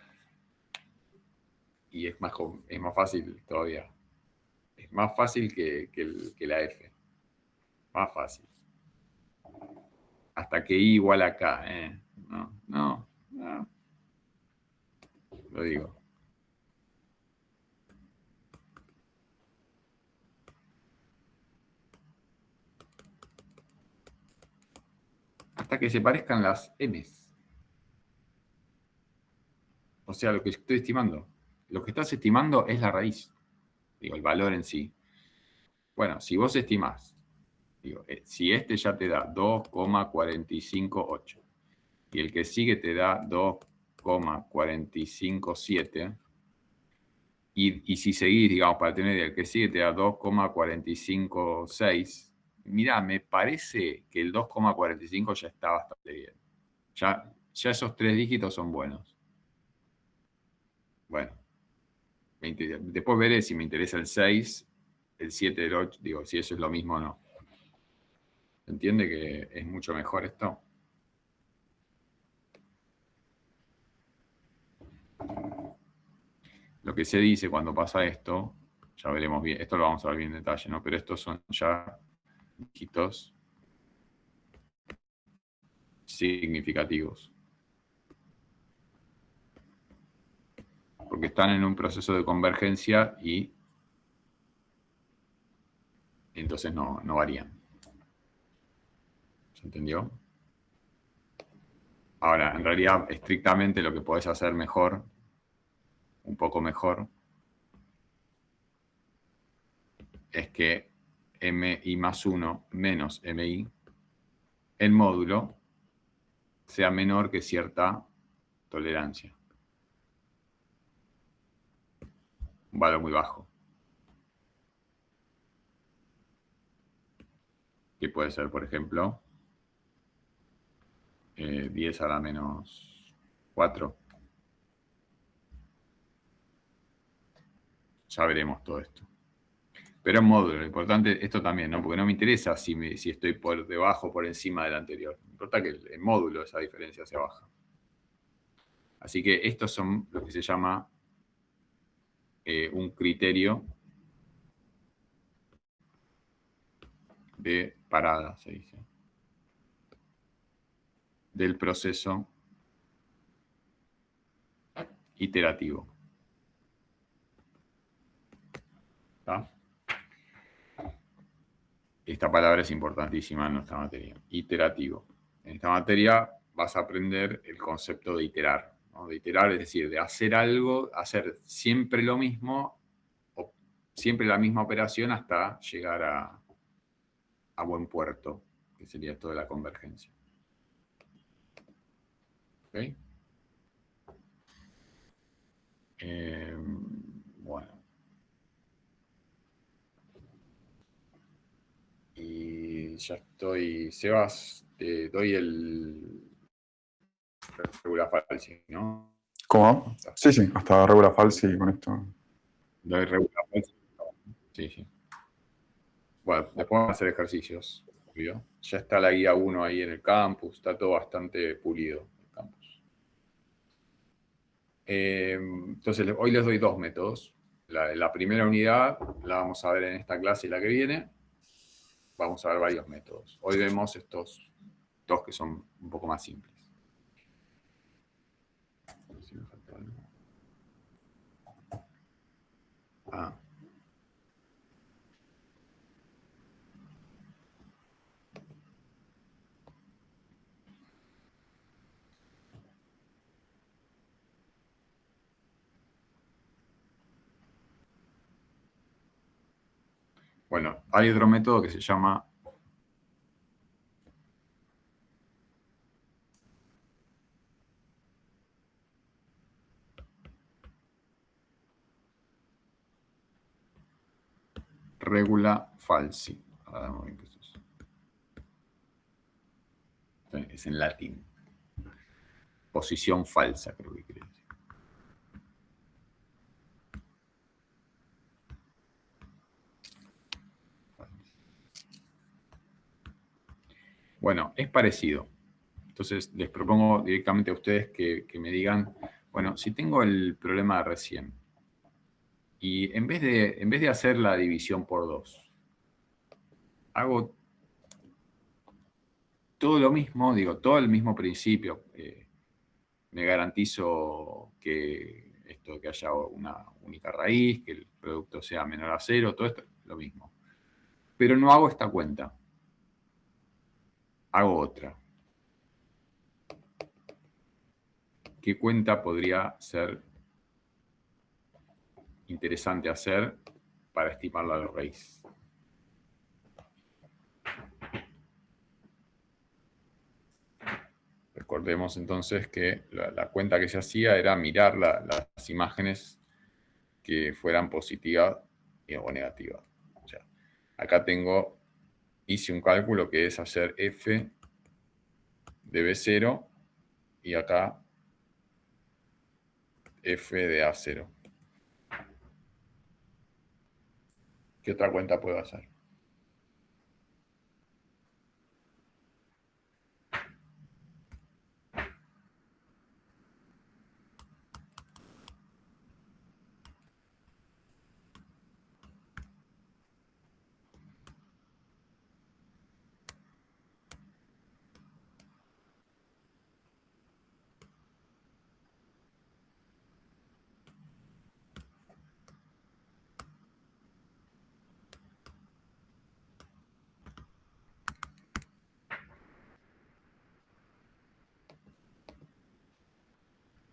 y es más fácil todavía. Es más fácil que la F. Más fácil. Hasta que I igual a K. No. Lo digo. Hasta que se parezcan las M's. O sea, lo que estoy estimando. Lo que estás estimando es la raíz. Digo, el valor en sí. Bueno, si vos estimás, digo, si este ya te da 2,458 y el que sigue te da 2,457, y si seguís, digamos, para tener el que sigue te da 2,456, mirá, me parece que el 2,45 ya está bastante bien. Ya esos 3 dígitos son buenos. Bueno, después veré si me interesa el 6, el 7, el 8, digo, si eso es lo mismo o no. ¿Se entiende que es mucho mejor esto? Lo que se dice cuando pasa esto, ya veremos bien, esto lo vamos a ver bien en detalle, ¿no? Pero estos son ya dígitos significativos. Porque están en un proceso de convergencia y entonces no varían. ¿Se entendió? Ahora, en realidad, estrictamente lo que podés hacer mejor, un poco mejor, es que mi más 1 menos mi, en módulo, sea menor que cierta tolerancia. Un valor muy bajo. Que puede ser, por ejemplo, 10 a la menos 4. Ya veremos todo esto. Pero en módulo, lo importante, esto también, ¿no? Porque no me interesa si estoy por debajo o por encima del anterior. Me importa que en módulo esa diferencia sea baja. Así que estos son lo que se llama un criterio de parada, se dice, del proceso iterativo. ¿Está? Esta palabra es importantísima en nuestra materia. Iterativo. En esta materia vas a aprender el concepto de iterar, ¿no? De iterar, es decir, de hacer algo, hacer siempre lo mismo, o siempre la misma operación hasta llegar a buen puerto, que sería esto de la convergencia. ¿Ok? Bueno. Y ya estoy. Sebas, te doy el regula falsi, ¿no? ¿Cómo? Sí, sí, hasta regula falsi con esto. Doy regula falsi. Sí, sí. Bueno, después vamos a hacer ejercicios. ¿Vio? Ya está la guía 1 ahí en el campus, está todo bastante pulido el campus. Entonces, hoy les doy 2 métodos. La primera unidad la vamos a ver en esta clase y la que viene. Vamos a ver varios métodos. Hoy vemos estos 2 que son un poco más simples. A ver si me falta algo. Ah. Bueno, hay otro método que se llama regula falsi. Ahora vamos a ver qué es eso. Es en latín. Posición falsa, creo que quiere decir. Bueno, es parecido. Entonces, les propongo directamente a ustedes que me digan, bueno, si tengo el problema de recién, y en vez de hacer la división por 2, hago todo lo mismo, digo, todo el mismo principio. Me garantizo que que haya una única raíz, que el producto sea menor a 0, todo esto, lo mismo. Pero no hago esta cuenta. Hago otra. ¿Qué cuenta podría ser interesante hacer para estimar la raíz? Recordemos entonces que la cuenta que se hacía era mirar las imágenes que fueran positivas o negativas. O sea, acá hice un cálculo que es hacer f de B0 y acá f de A0. ¿Qué otra cuenta puedo hacer?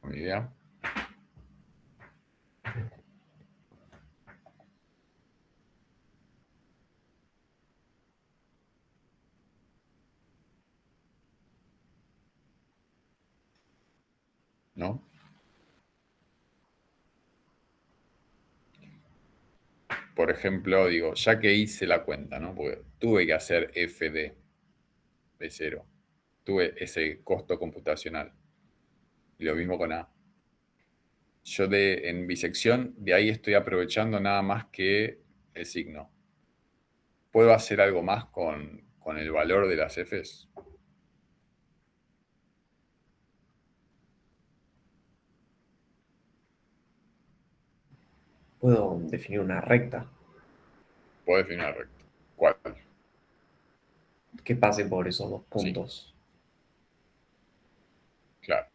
¿Una idea? ¿no? Por ejemplo, digo, ya que hice la cuenta, ¿no? Porque tuve que hacer f de B0. Tuve ese costo computacional. Y lo mismo con A. Yo en bisección, de ahí estoy aprovechando nada más que el signo. ¿Puedo hacer algo más con el valor de las Fs? Puedo definir una recta Puedo definir una recta. ¿Cuál? que pase por esos dos Sí. puntos. Claro.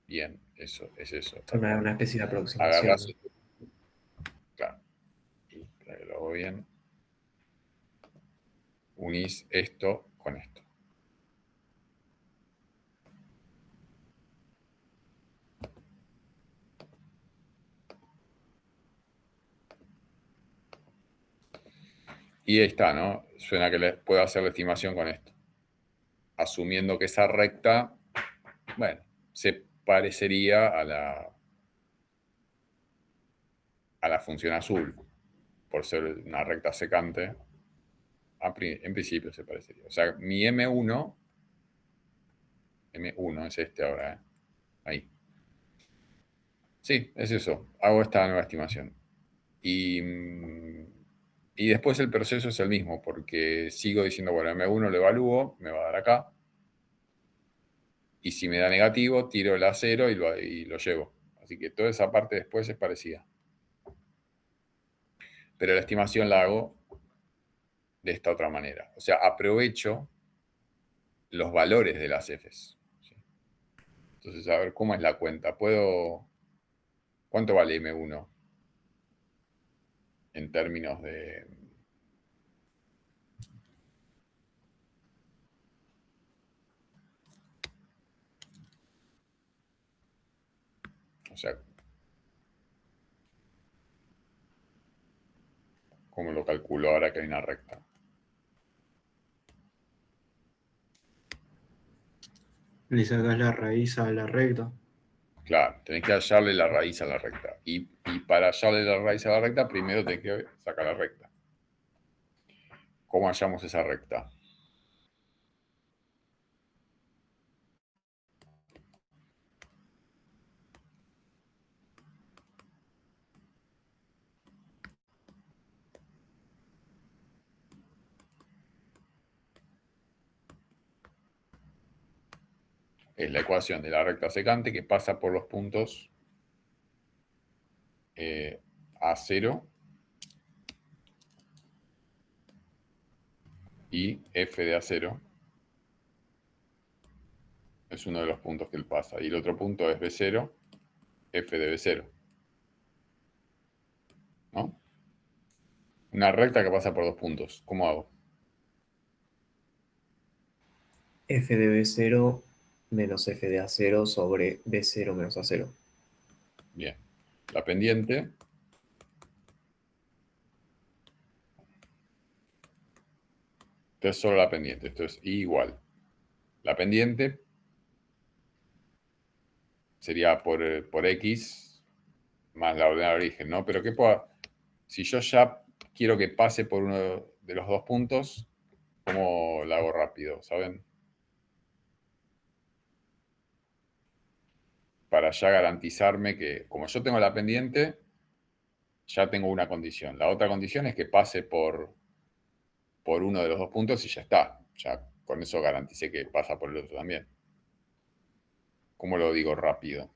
Bien, eso es eso. Una especie de aproximación. Agarras. Claro. Y para que lo hago bien, unís esto con esto. Y ahí está, ¿no? Suena que puedo hacer la estimación con esto. Asumiendo que esa recta, bueno, se parecería a la función azul, por ser una recta secante. En principio se parecería. O sea, mi M1 es este ahora, ¿eh? Ahí. Sí, es eso. Hago esta nueva estimación. Y después el proceso es el mismo, porque sigo diciendo, bueno, M1 lo evalúo, me va a dar acá. Y si me da negativo, tiro el A0 y lo llevo. Así que toda esa parte después es parecida. Pero la estimación la hago de esta otra manera. O sea, aprovecho los valores de las Fs. ¿Sí? Entonces, a ver, ¿cómo es la cuenta? ¿Cuánto vale M1? En términos de... O sea, ¿cómo lo calculo ahora que hay una recta? Le sacas la raíz a la recta. Claro, tenés que hallarle la raíz a la recta. Y para hallarle la raíz a la recta, primero tenés que sacar la recta. ¿Cómo hallamos esa recta? Es la ecuación de la recta secante que pasa por los puntos A0 y f de A0 es uno de los puntos que él pasa. Y el otro punto es B0, f de B0. ¿No? Una recta que pasa por dos puntos. ¿Cómo hago? F de B0 menos F de A0 sobre B0 menos A0. Bien. La pendiente esto es solo la pendiente. Esto es I igual. La pendiente sería por X más la ordenada de origen, ¿no? Pero si yo ya quiero que pase por uno de los dos puntos, ¿cómo la hago rápido? ¿Saben? Para ya garantizarme que, como yo tengo la pendiente, ya tengo una condición. La otra condición es que pase por uno de los dos puntos y ya está. Ya con eso garanticé que pasa por el otro también. ¿Cómo lo digo rápido?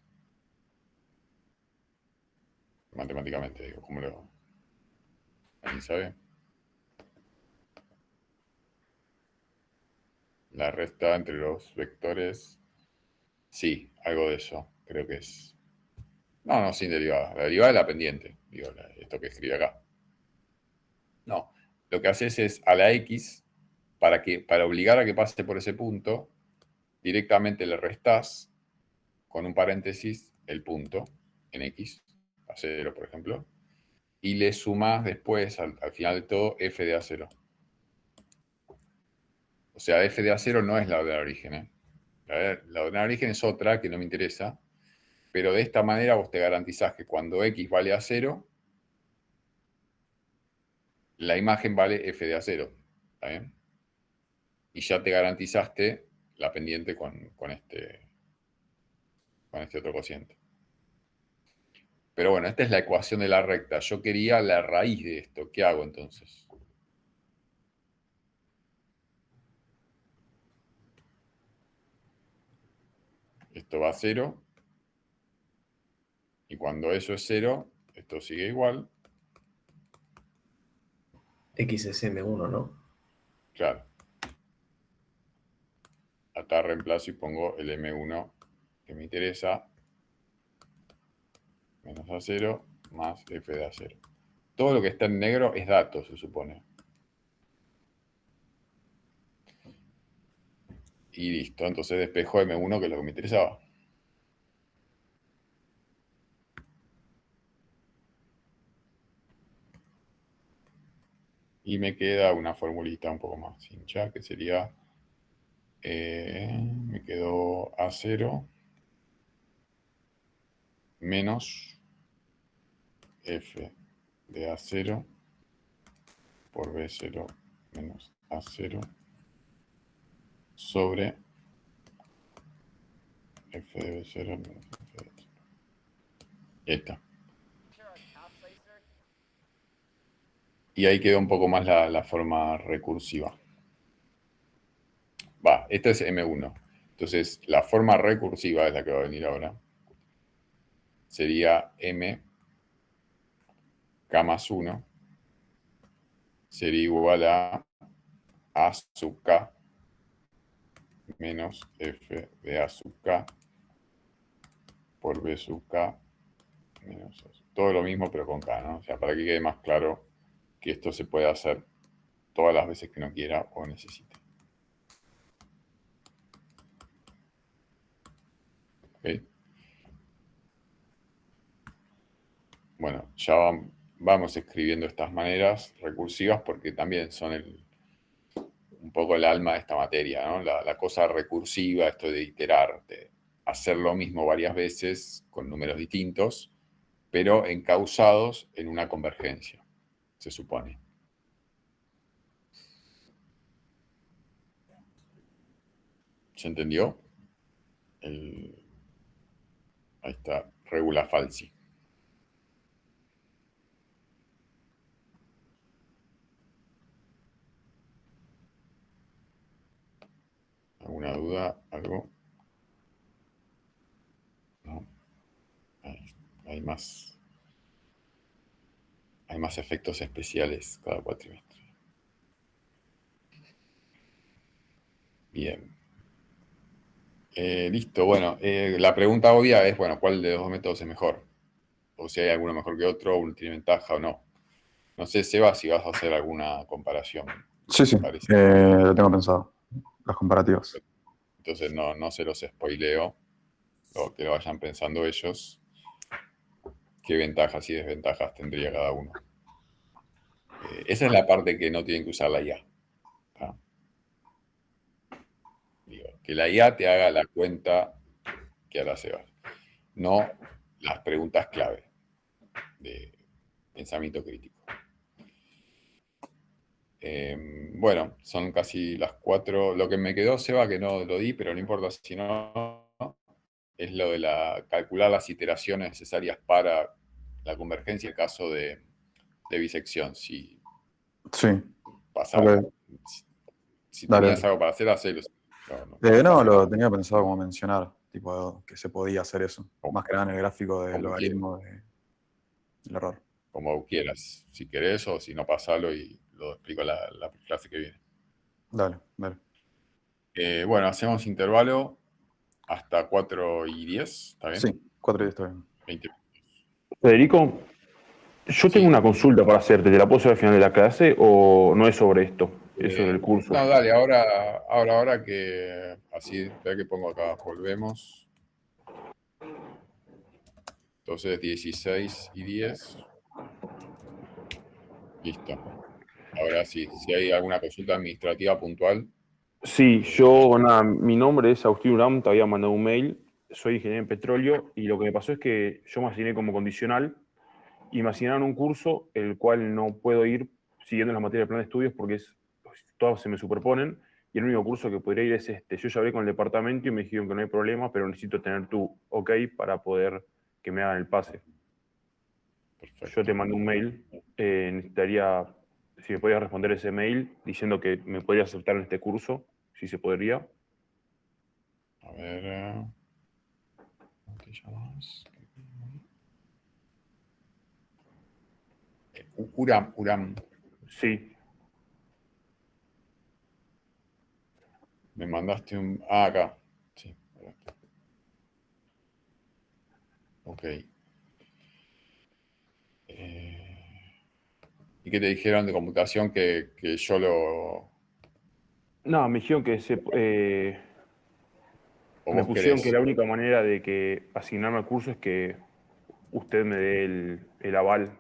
Matemáticamente, digo, ¿cómo lo... ¿Alguien sabe? La resta entre los vectores. Sí, algo de eso, creo que es. No, sin derivada. La derivada es la pendiente, digo, esto que escribe acá. No, lo que haces es a la X, para obligar a que pase por ese punto, directamente le restás con un paréntesis el punto en X, a 0, por ejemplo, y le sumás después, al final de todo, f de A0. O sea, f de A0 no es la de origen, ¿eh? La ordinal de origen es otra que no me interesa, pero de esta manera vos te garantizás que cuando x vale a 0, la imagen vale f de a 0. ¿Está bien? Y ya te garantizaste la pendiente con este otro cociente. Pero bueno, esta es la ecuación de la recta. Yo quería la raíz de esto. ¿Qué hago entonces? Esto va a 0. Y cuando eso es 0, esto sigue igual. X es M1, ¿no? Claro. Acá reemplazo y pongo el M1 que me interesa. Menos A0 más F de A0. Todo lo que está en negro es datos, se supone. Y listo. Entonces despejo M1, que es lo que me interesaba. Y me queda una formulita un poco más hincha, que sería, me quedó A0 menos F de A0 por B0 menos A0 sobre F de B0 menos F de A0. Ahí está. Y ahí quedó un poco más la forma recursiva. Va, esta es M1. Entonces, la forma recursiva es la que va a venir ahora. Sería M K más 1 sería igual a sub K menos F de A sub K por B sub K menos A. Todo lo mismo pero con K, ¿no? O sea, para que quede más claro que esto se puede hacer todas las veces que uno quiera o necesite. ¿Ok? Bueno, ya vamos escribiendo estas maneras recursivas porque también son un poco el alma de esta materia, ¿no? La cosa recursiva, esto de iterar, de hacer lo mismo varias veces con números distintos, pero encausados en una convergencia, se supone. ¿Se entendió? Ahí está, regula falsi. ¿Alguna duda? ¿Algo? No. Hay más efectos especiales cada cuatrimestre. Bien. Listo. Bueno, la pregunta obvia es, bueno, ¿cuál de los dos métodos es mejor? O si hay alguno mejor que otro, uno tiene ventaja o no. No sé, Seba, si vas a hacer alguna comparación. Sí, lo tengo pensado. Las comparativas. Entonces no se los spoileo, o que lo vayan pensando ellos, qué ventajas y desventajas tendría cada uno. Esa es la parte que no tienen que usar la IA. ¿Ah? Digo, que la IA te haga la cuenta que hará Seba. No las preguntas clave de pensamiento crítico. Bueno, son casi las 4. Lo que me quedó, Seba, que no lo di, pero no importa si no, es lo de calcular las iteraciones necesarias para la convergencia en caso de bisección. Si tenías algo para hacer, hacelo. No, lo tenía pensado como mencionar, tipo que se podía hacer eso. Más que nada en el gráfico del logaritmo del error. Como quieras, si querés, o si no, pasalo y lo explico la clase que viene. Dale. Bueno, hacemos intervalo hasta 4:10, ¿está bien? Sí, 4:10 está bien. 20 minutos. Federico, yo tengo una consulta para hacerte. ¿Te la puedo hacer al final de la clase o no es sobre esto? Es sobre el curso. No, dale, ahora que así, espera que pongo acá, volvemos. Entonces 16:10. Listo. Ahora sí, si hay alguna consulta administrativa puntual, Sí, yo, nada, mi nombre es Agustín Uram, te había mandado un mail, soy ingeniero en petróleo y lo que me pasó es que yo me asigné como condicional y me asignaron un curso el cual no puedo ir siguiendo las materias del plan de estudios porque todas se me superponen y el único curso que podría ir es este. Yo ya hablé con el departamento y me dijeron que no hay problema, pero necesito tener tu ok para poder que me hagan el pase. Perfecto. Yo te mandé un mail, necesitaría, si me podías responder ese mail diciendo que me podría aceptar en este curso, si se podría. A ver. ¿Cómo te llamas? Uram. Sí, Me mandaste un. Ah, acá. Sí. Ok. ¿Y qué te dijeron de computación que yo lo. no, me dijeron que o me vos pusieron que querés? la única manera de que asignarme al curso es que usted me dé el aval